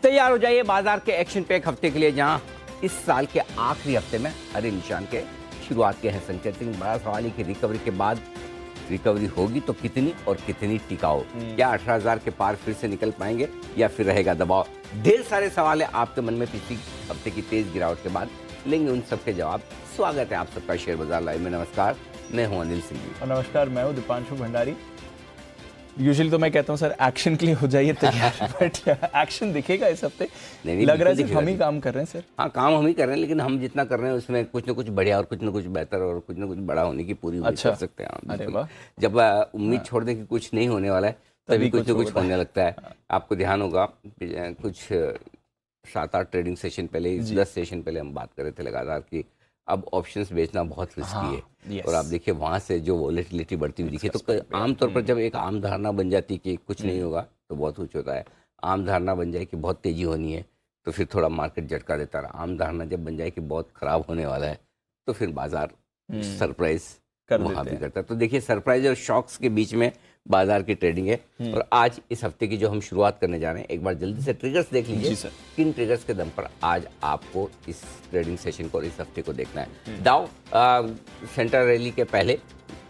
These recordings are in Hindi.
तैयार हो जाइए बाजार के एक्शन पैक हफ्ते के लिए, जहां इस साल के आखिरी हफ्ते में हरे निशान के शुरुआत के हैं संकेत। लेकिन बड़ा सवाल है कि रिकवरी के बाद रिकवरी होगी तो कितनी और कितनी टिकाऊ। क्या 18,000 के पार फिर से निकल पाएंगे या फिर रहेगा दबाव? ढेर सारे सवाल है आपके मन में पिछले हफ्ते की तेज गिरावट के बाद, लेंगे उन सबके जवाब। स्वागत है आप सबका शेयर बाजार लाइव में। नमस्कार, मैं हूं अनिल सिंह जी। और नमस्कार, मैं हूं दीपांशु भंडारी। यूजुअली तो मैं कहता हूं सर एक्शन के लिए हो जाइए तैयार, बट एक्शन दिखेगा इस हफ्ते। नहीं, लग रहा है सिर्फ हम ही काम कर रहे हैं सर। हाँ, काम हम ही कर रहे हैं, लेकिन हम जितना कर रहे हैं उसमें कुछ ना कुछ बढ़िया और कुछ ना कुछ बेहतर और कुछ ना कुछ बड़ा होने की पूरी उम्मीद कर सकते हैं हम। अरे वाह। जब उम्मीद छोड़ दें कि कुछ नहीं होने वाला है, तभी कुछ ना कुछ होने लगता है। आपको ध्यान होगा कुछ 7-8 ट्रेडिंग सेशन पहले, 10 सेशन पहले हम बात कर रहे थे लगातार कि अब ऑप्शंस बेचना बहुत रिस्की है। और आप देखिए वहां से जो वॉलेटिलिटी बढ़ती हुई दिखी, तो आमतौर पर जब एक आम धारणा बन जाती है कि कुछ नहीं होगा तो बहुत कुछ होता है। आम धारणा बन जाए कि बहुत तेजी होनी है तो फिर थोड़ा मार्केट झटका देता रहा। आम धारणा जब बन जाए कि बहुत खराब होने वाला है तो फिर बाजार सरप्राइज वहां भी करता है। तो देखिए, सरप्राइज और शॉक्स के बीच में बाजार की ट्रेडिंग है। और आज इस हफ्ते की जो हम शुरुआत करने जा रहे हैं, एक बार जल्दी से ट्रिगर्स देख लीजिए। किन ट्रिगर्स के दम पर आज आपको इस ट्रेडिंग सेशन को और इस हफ्ते को देखना है। डाउ सेंट्रल रैली के पहले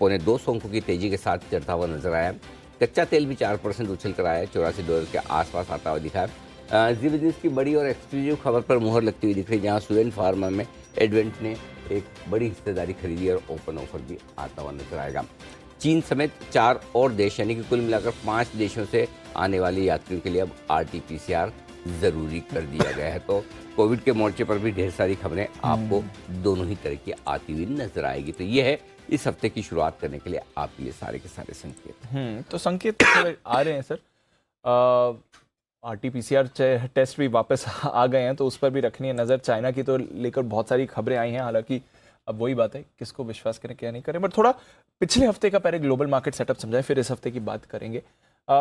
$2.25 अंकों की तेजी के साथ चढ़ता हुआ नजर आया। कच्चा तेल भी 4% उछल कर आया, $84 के आसपास आता हुआ दिखा है। जी बिजनेस की बड़ी और एक्सक्लूसिव खबर पर मुहर लगती हुई दिख रही है, जहां सुवेन फार्मा में एडवेंट ने एक बड़ी हिस्सेदारी खरीदी और ओपन ऑफर भी आता हुआ नजर आएगा। चीन समेत 4 और देश, यानी कि कुल मिलाकर 5 देशों से आने वाले यात्रियों के लिए अब RT-PCR जरूरी कर दिया गया है। तो कोविड के मोर्चे पर भी ढेर सारी खबरें आपको दोनों ही तरह की आती हुई नजर आएगी। तो ये है इस हफ्ते की शुरुआत करने के लिए आपके लिए सारे के सारे संकेत। तो संकेत आ रहे हैं सर। RT-PCR टेस्ट भी वापस आ गए हैं, तो उस पर भी रखनी है नज़र। चाइना की तो लेकर बहुत सारी खबरें आई हैं, हालांकि अब वही बात है किसको विश्वास करें क्या नहीं करें। बट थोड़ा पिछले हफ्ते का पहले ग्लोबल मार्केट सेटअप समझाएं, फिर इस हफ्ते की बात करेंगे।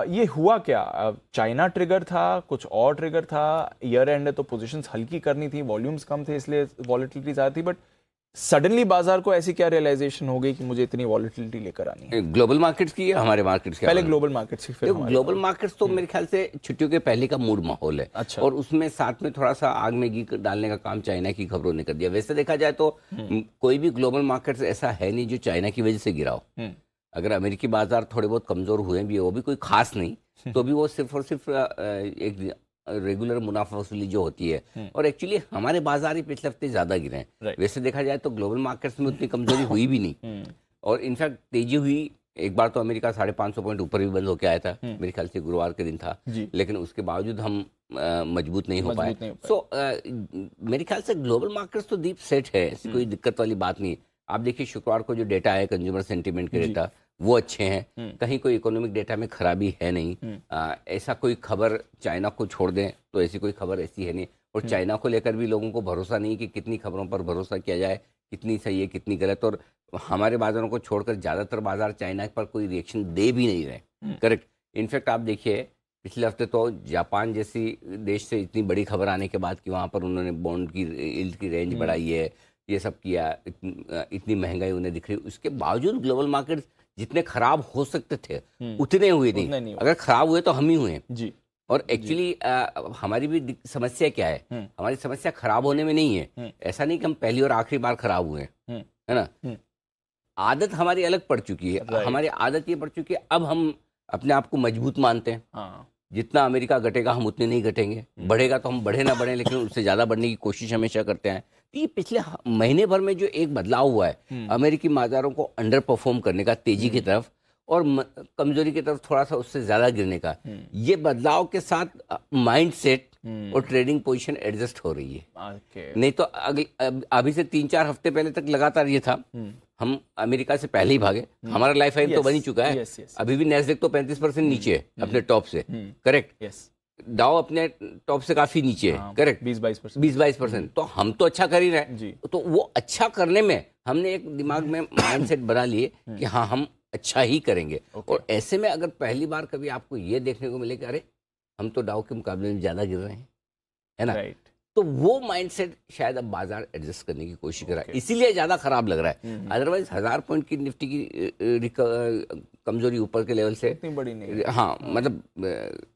ये हुआ क्या? चाइना ट्रिगर था, कुछ और ट्रिगर था? ईयर एंड है तो पोजीशंस हल्की करनी थी, वॉल्यूम्स कम थे इसलिए वॉलेटिलिटी ज़्यादा थी। बट सडनली बाजार को ऐसी क्या रियलाइजेशन हो गई कि मुझे इतनी वॉलेटिलिटी लेकर आनी है? ग्लोबल मार्केट्स की या हमारे मार्केट्स की? पहले ग्लोबल मार्केट्स की, फिर ग्लोबल मार्केट्स तो मेरे ख्याल से छुट्टियों के पहले का मूड माहौल है। अच्छा। और उसमें साथ में थोड़ा सा आग में घी डालने का काम चाइना की खबरों ने कर दिया। वैसे देखा जाए तो कोई भी ग्लोबल मार्केट्स ऐसा है नहीं जो चाइना की वजह से गिरा हो। अगर अमेरिकी बाजार थोड़े बहुत कमजोर हुए भी, वो भी कोई खास नहीं, तो भी वो सिर्फ और सिर्फ एक रेगुलर मुनाफा वसूली जो होती है। और एक्चुअली हमारे बाजार ही पिछले हफ्ते ज्यादा गिरे हैं। वैसे देखा जाए तो ग्लोबल मार्केट्स में उतनी कमजोरी हुई भी नहीं, और इनफैक्ट तेजी हुई। एक बार तो अमेरिका 550 पॉइंट ऊपर भी बंद होकर आया था, मेरे ख्याल से गुरुवार के दिन था, लेकिन उसके बावजूद हम मजबूत नहीं हो पाए। मेरे ख्याल से ग्लोबल मार्केट्स तो डीप सेट है, ऐसी कोई दिक्कत वाली बात नहीं। आप देखिए शुक्रवार को जो डेटा है कंज्यूमर सेंटीमेंट के डेटा, वो अच्छे हैं। कहीं कोई इकोनॉमिक डेटा में खराबी है नहीं। ऐसा कोई खबर चाइना को छोड़ दें तो ऐसी कोई खबर ऐसी है नहीं। और चाइना को लेकर भी लोगों को भरोसा नहीं कि कितनी खबरों पर भरोसा किया जाए, कितनी सही है कितनी गलत। और हमारे बाजारों को छोड़कर ज्यादातर बाजार चाइना पर कोई रिएक्शन दे भी नहीं रहे। करेक्ट। इनफैक्ट आप देखिए पिछले हफ्ते तो जापान जैसी देश से इतनी बड़ी खबर आने के बाद कि वहां पर उन्होंने बॉन्ड की यील्ड की रेंज बढ़ाई है, ये सब किया, इतनी महंगाई उन्हें दिख रही, उसके बावजूद ग्लोबल मार्केट जितने खराब हो सकते थे उतने हुए नहीं। अगर खराब हुए तो हम ही हुए जी। और एक्चुअली हमारी भी समस्या क्या है? हमारी समस्या खराब होने में नहीं है। ऐसा नहीं कि हम पहली और आखिरी बार खराब हुए, है ना। आदत हमारी अलग पड़ चुकी है। हमारी आदत ये पड़ चुकी है, अब हम अपने आप को मजबूत मानते हैं। जितना अमेरिका घटेगा हम उतने नहीं घटेंगे, बढ़ेगा तो हम बढ़े ना बढ़े लेकिन उससे ज्यादा बढ़ने की कोशिश हमेशा करते हैं। तो ये पिछले महीने भर में जो एक बदलाव हुआ है अमेरिकी बाजारों को अंडर परफॉर्म करने का तेजी की तरफ और कमजोरी की तरफ थोड़ा सा उससे ज्यादा गिरने का, ये बदलाव के साथ माइंड सेट और ट्रेडिंग पोजीशन एडजस्ट हो रही है। नहीं तो अभी से 3-4 हफ्ते पहले तक लगातार ये था, हम अमेरिका से पहले ही भागे। हमारा लाइफ टाइम तो बन ही चुका है। अभी भी नैस्डैक तो 35% नीचे है अपने टॉप से। करेक्ट। डाउ अपने टॉप से काफी नीचे है। करेक्ट। 20-22%। तो हम तो अच्छा कर ही रहे हैं। तो वो अच्छा करने में हमने एक दिमाग में माइंडसेट बना लिए कि हाँ हम अच्छा ही करेंगे। और ऐसे में अगर पहली बार कभी आपको ये देखने को मिले कि अरे हम तो डाउ के मुकाबले में ज्यादा गिर रहे हैं, है ना, तो वो माइंडसेट शायद अब बाजार एडजस्ट करने की कोशिश कर रहा है, इसीलिए ज्यादा खराब लग रहा है। अदरवाइज 1000 पॉइंट की निफ्टी की कमजोरी ऊपर के लेवल से इतनी बड़ी नहीं है। हाँ मतलब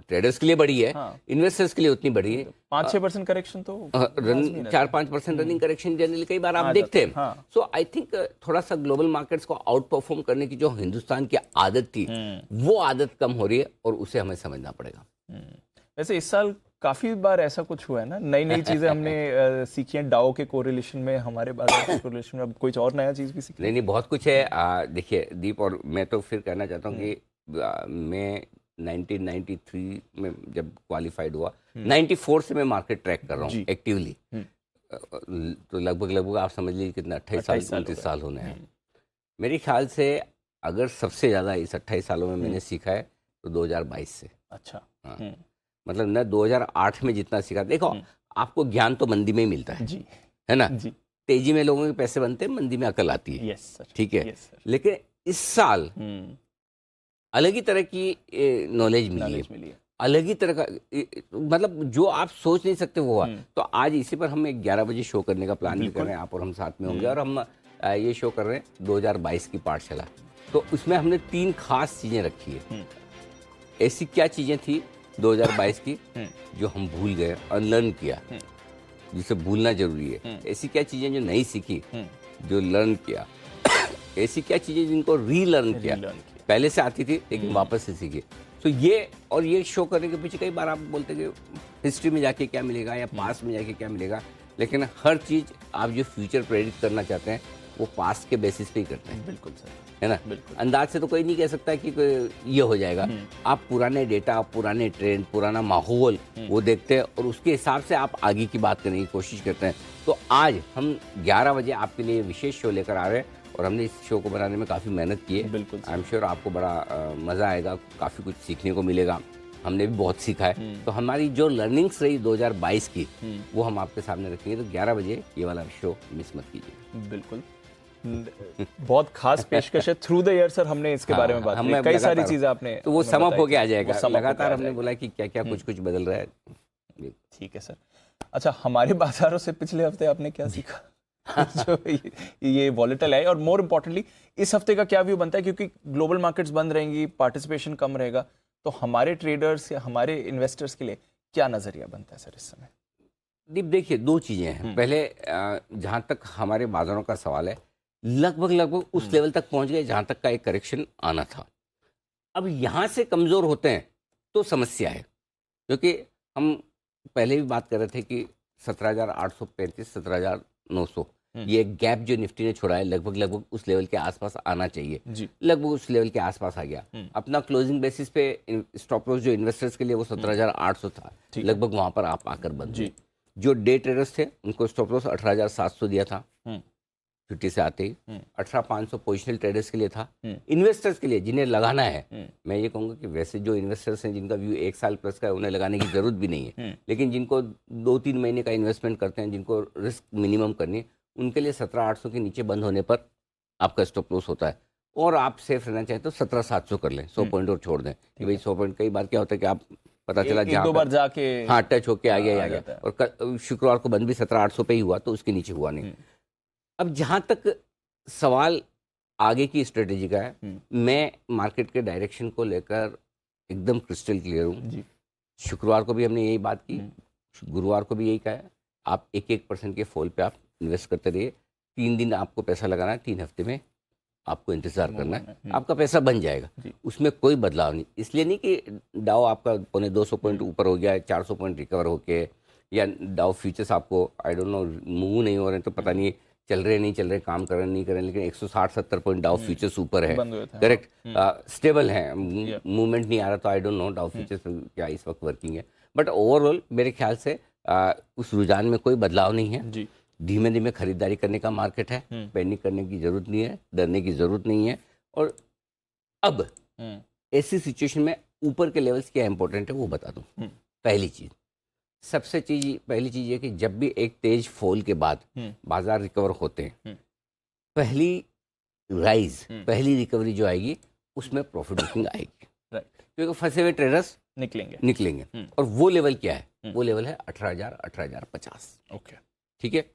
ट्रेडर्स के लिए बड़ी है, हाँ। इन्वेस्टर्स के लिए उतनी बड़ी है। 5-6% करेक्शन तो लाजमी रहता है। 4-5% रनिंग करेक्शन जनरली कई बार आ आप जाता देखते है, हैं। हाँ। सो आई थिंक थोड़ा सा ग्लोबल मार्केट्स को आउट परफॉर्म करने की जो हिंदुस्तान की आदत थी वो आदत कम हो रही है और उसे हमें समझना पड़ेगा। वैसे इस साल काफी बार ऐसा कुछ हुआ है ना, नई नई चीजें हमने सीखी हैं डाउ के कोरिलेशन में, हमारे बाजार के कोरिलेशन में। अब कोई और नया चीज भी सीखी? नहीं बहुत कुछ है। देखिए दीप, और मैं तो फिर कहना चाहता हूँ कि मैं 1993 में जब क्वालिफाइड हुआ, 94 से मैं मार्केट ट्रैक कर रहा हूँ एक्टिवली। तो लगभग आप समझ लीजिए कितना 28 साल 29 साल होने हैं। मेरे ख्याल से अगर सबसे ज़्यादा इस 28 सालों में मैंने सीखा है तो 2022 से। अच्छा। हाँ, मतलब न 2008 में जितना सीखा, देखो आपको ज्ञान तो मंदी में ही मिलता है जी, है ना। जी। तेजी में लोगों के पैसे बनते हैं, मंदी में अकल आती है। यस सर, ठीक है। Yes sir. लेकिन इस साल अलग ही तरह की नॉलेज मिली है, अलग ही तरह का मतलब जो आप सोच नहीं सकते वो हुआ। तो आज इसी पर हम 11 बजे शो करने का प्लान भी कर रहे हैं, आप और हम साथ में होंगे। और हम ये शो कर रहे हैं 2022 की पाठशाला। तो उसमें हमने 3 खास चीज़ें रखी है। ऐसी क्या चीज़ें थी 2022 की जो हम भूल गए, अनलर्न किया, जिसे भूलना जरूरी है। ऐसी क्या चीज़ें जो नहीं सीखी, जो लर्न किया। ऐसी क्या चीज़ें जिनको रीलर्न किया, पहले से आती थी लेकिन वापस से सीखी। तो ये शो करने के पीछे कई बार आप बोलते कि हिस्ट्री में जाके क्या मिलेगा या पास्ट में जाके क्या मिलेगा, लेकिन हर चीज़ आप जो फ्यूचर प्रेडिक्ट करना चाहते हैं वो पास्ट के बेसिस पे ही करते हैं। बिल्कुल सर, है ना। अंदाज से तो कोई नहीं कह सकता कि ये हो जाएगा। आप पुराने डेटा, पुराने ट्रेंड, पुराना माहौल वो देखते हैं और उसके हिसाब से आप आगे की बात करने की कोशिश करते हैं। तो आज हम 11 बजे आपके लिए विशेष शो लेकर आ रहे हैं और हमने इस शो को बनाने में काफ़ी मेहनत की है। बिल्कुल आई एम श्योर आपको बड़ा मज़ा आएगा, काफ़ी कुछ सीखने को मिलेगा। हमने भी बहुत सीखा है। तो हमारी जो लर्निंग्स रही 2022 की वो हम आपके सामने रखेंगे। तो 11 बजे ये वाला शो मिस मत कीजिए। बिल्कुल। बहुत खास पेशकश है। थ्रू द ईयर सर हमने इसके बारे में बात की, कई सारी चीजें आपने, तो वो समअप होके आ जाएगा। लगातार हमने बोला कि क्या क्या कुछ बदल रहा है। ठीक है सर। अच्छा, हमारे बाजारों से पिछले हफ्ते आपने क्या सीखा? जो ये वॉलेटाइल है, और मोर इम्पोर्टेंटली इस हफ्ते का क्या व्यू बनता है, क्योंकि ग्लोबल मार्केट्स बंद रहेंगी, पार्टिसिपेशन कम रहेगा, तो हमारे ट्रेडर्स या हमारे इन्वेस्टर्स के लिए क्या नजरिया बनता है सर इस समय? दीप देखिए, 2 चीज़ें हैं। पहले जहाँ तक हमारे बाजारों का सवाल है, लगभग उस लेवल तक पहुंच गए जहां तक का एक करेक्शन आना था। अब यहां से कमजोर होते हैं तो समस्या है, क्योंकि हम पहले भी बात कर रहे थे कि 17,835 17,900 ये गैप जो निफ्टी ने छोड़ा है लगभग उस लेवल के आसपास आना चाहिए जी। लगभग उस लेवल के आसपास आ गया। अपना क्लोजिंग बेसिस पे स्टॉप लॉस जो इन्वेस्टर्स के लिए वो 17,800 था, लगभग वहां पर आप आकर बंद हुए। जो डे ट्रेडर्स थे उनको स्टॉप लॉस 18,700 दिया था छुट्टी से आते ही। 18,500 पोजिशनल ट्रेडर्स के लिए था। इन्वेस्टर्स के लिए जिन्हें लगाना है, मैं ये कहूँगा कि वैसे जो इन्वेस्टर्स हैं जिनका व्यू 1 साल प्लस का है उन्हें लगाने की जरूरत भी नहीं है, लेकिन जिनको 2-3 महीने का इन्वेस्टमेंट करते हैं, जिनको रिस्क मिनिमम करनी है, उनके लिए 17,800 के नीचे बंद होने पर आपका स्टॉप लॉस होता है। और आप सेफ रहना चाहें तो 17,700 कर लें, 100 पॉइंट और छोड़ दें कि भाई 100 पॉइंट। कई बार क्या होता है कि आप पता चला एक दो बार जाके हाँ टच होके आ गया, और शुक्रवार को बंद भी 17,800 पे ही हुआ, तो उसके नीचे हुआ नहीं। अब जहां तक सवाल आगे की स्ट्रेटेजी का है, मैं मार्केट के डायरेक्शन को लेकर एकदम क्रिस्टल क्लियर हूँ। शुक्रवार को भी हमने यही बात की, गुरुवार को भी यही कहा है, आप 1% के फॉल पे आप इन्वेस्ट करते रहिए। 3 दिन आपको पैसा लगाना है, 3 हफ्ते में आपको इंतजार करना है, आपका पैसा बन जाएगा, उसमें कोई बदलाव नहीं। इसलिए नहीं कि डाउ आपका 250 पॉइंट ऊपर हो गया है, 400 पॉइंट रिकवर होके, या डाउ फ्यूचर्स आपको आई डोंट नो मूव नहीं हो रहे तो पता नहीं चल रहे नहीं चल रहे, काम कर रहे नहीं कर रहे, लेकिन 160-70 पॉइंट डाउ फ्यूचर्स ऊपर है, करेक्ट, स्टेबल है, मूवमेंट नहीं आ रहा। तो I don't know Dow futures क्या इस वक्त वर्किंग है, बट ओवरऑल मेरे ख्याल से उस रुझान में कोई बदलाव नहीं है। धीमे धीमे खरीदारी करने का मार्केट है, पैनिक करने की जरूरत नहीं है, डरने की जरूरत नहीं है। और अब ऐसी सिचुएशन में ऊपर के लेवल्स क्या इंपॉर्टेंट है वो बता दूं। पहली चीज ये कि जब भी एक तेज फॉल के बाद बाजार रिकवर होते हैं, पहली रिकवरी जो आएगी उसमें प्रॉफिट बुकिंग आएगी, क्योंकि फंसे हुए ट्रेडर्स निकलेंगे। और वो लेवल क्या है? वो लेवल है 18,000 18,050। ओके, ठीक है,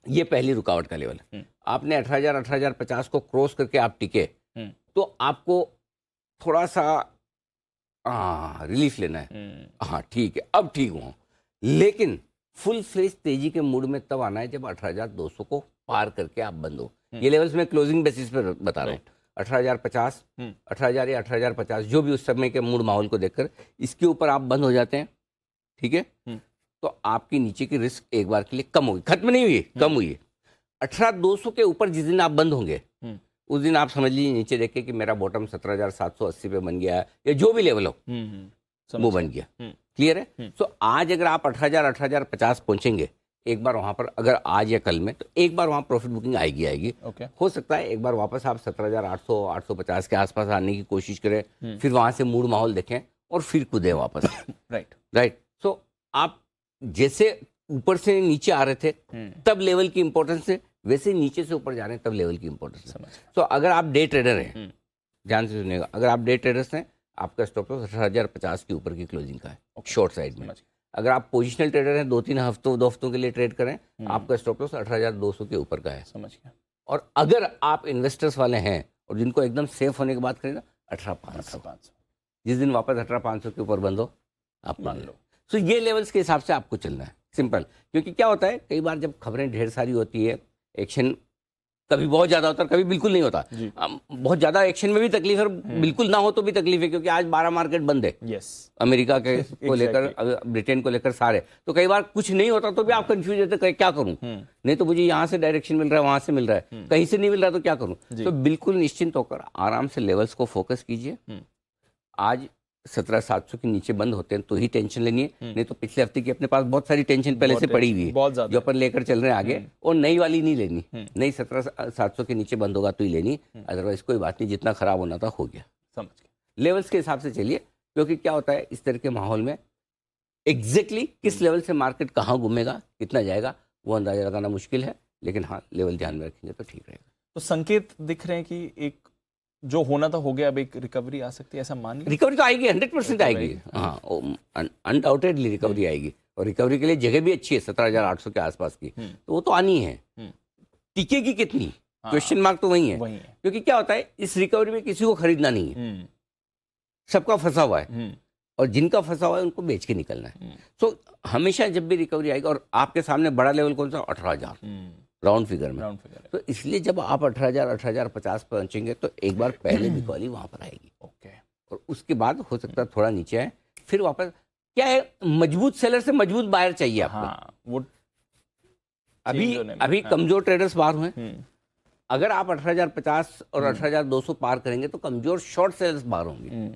ये पहली रुकावट का लेवल है। आपने 18,000 18,050 को क्रॉस करके आप टिके तो आपको थोड़ा सा रिलीफ लेना है, हाँ ठीक है अब ठीक हूँ, लेकिन फुल फ्लेज तेजी के मूड में तब आना है जब 18,200 को पार करके आप बंद हो। ये लेवल्स मैं क्लोजिंग बेसिस पर बता रहा हूँ, 18,050, 18,000 या 18,050 जो भी उस समय के मूड माहौल को देखकर इसके ऊपर आप बंद हो जाते हैं, ठीक है, तो आपकी नीचे की रिस्क एक बार के लिए कम होगी, खत्म नहीं हुई, कम हुई है। 18,200 के ऊपर जिस दिन आप बंद होंगे उस दिन आप समझ लीजिए नीचे देखे कि मेरा बॉटम 17,780 पे बन गया है या जो भी लेवल हो वो बन गया, क्लियर है। तो आज अगर आप 18,000 18,050 पहुंचेंगे एक बार वहां पर, अगर आज या कल में, तो एक बार वहां प्रॉफिट बुकिंग आएगी। हो सकता है एक बार वापस आप 17,800 850 के आसपास आने की कोशिश करें, फिर वहां से मूड माहौल देखें और फिर कूदे वापस। राइट। सो आप जैसे ऊपर से नीचे आ रहे थे तब लेवल की इंपॉर्टेंस है, वैसे नीचे से ऊपर जा रहे हैं तब लेवल की इंपॉर्टेंस है। तो अगर आप डे ट्रेडर हैं, ध्यान से सुनिएगा, अगर आप डे ट्रेडर्स हैं आपका स्टॉप लॉस 18,050 के ऊपर की क्लोजिंग का है शॉर्ट साइड में। अगर आप पोजिशनल ट्रेडर हैं, 2-3 हफ्तों 2 हफ्तों के लिए ट्रेड करें, आपका स्टॉप लॉस 18,200 के ऊपर का है। समझ गया। और अगर आप इन्वेस्टर्स वाले हैं और जिनको एकदम सेफ होने की बात करें ना, 18,500 जिस दिन वापस 18,500 के ऊपर बंद हो आप मान लो। तो ये लेवल्स के हिसाब से आपको चलना है, सिंपल। क्योंकि क्या होता है, कई बार जब खबरें ढेर सारी होती है, एक्शन कभी बहुत ज्यादा होता है, कभी बिल्कुल नहीं होता। बहुत ज्यादा एक्शन में भी तकलीफ है, बिल्कुल ना हो तो भी तकलीफ है, क्योंकि आज 12 मार्केट बंद है। अमेरिका के को लेकर, ब्रिटेन को लेकर सारे, तो कई बार कुछ नहीं होता तो भी आप कंफ्यूज होते हैं क्या करूं, नहीं तो मुझे यहाँ से डायरेक्शन मिल रहा है, वहां से मिल रहा है, कहीं से नहीं मिल रहा तो क्या करूं। तो बिल्कुल निश्चिंत होकर आराम से लेवल्स को फोकस कीजिए। आज 17,700 के नीचे बंद होते हैं तो ही टेंशन लेनी है, नहीं तो पिछले हफ्ते की अपने पास बहुत सारी टेंशन पहले से पड़ी हुई है जो अपन लेकर चल रहे हैं आगे, और नई वाली नहीं लेनी। नई 17,700 के नीचे बंद होगा तो ही लेनी, अदरवाइज कोई बात नहीं, जितना खराब होना था हो गया। समझ गया। लेवल्स के हिसाब से चलिए, क्योंकि क्या होता है इस तरह के माहौल में एग्जैक्टली किस लेवल से मार्केट कहाँ घूमेगा, कितना जाएगा, वो अंदाजा लगाना मुश्किल है, लेकिन हाँ लेवल ध्यान में रखेंगे तो ठीक रहेगा। तो संकेत दिख रहे हैं कि एक जो होना था हो गया, अब एक रिकवरी आ सकती है, ऐसा मान लिया? रिकवरी तो आएगी, 100% आएगी, हाँ अनडाउटेडली रिकवरी आएगी, और रिकवरी के लिए जगह भी अच्छी है 17,800 के आसपास की, तो वो तो आनी है। टिकेगी कितनी, क्वेश्चन मार्क तो वही है, क्योंकि क्या होता है इस रिकवरी में किसी को खरीदना नहीं है, सबका फंसा हुआ है, और जिनका फंसा हुआ है उनको बेच के निकलना है। तो हमेशा जब भी रिकवरी आएगी, और आपके सामने बड़ा लेवल कौन सा, 18,000 राउंड फिगर में, तो इसलिए जब आप 18,000 18,050 पहुंचेंगे तो एक बार पहले बिकवाली वहां पर आएगी। और उसके बाद हो सकता है थोड़ा नीचे आए, फिर वापस। क्या है, मजबूत सेलर से मजबूत बायर चाहिए आपको। वो अभी कमजोर ट्रेडर्स बाहर हुए, अगर आप 18,050 और 18,200 पार करेंगे तो कमजोर शॉर्ट सेलर्स बाहर होंगे।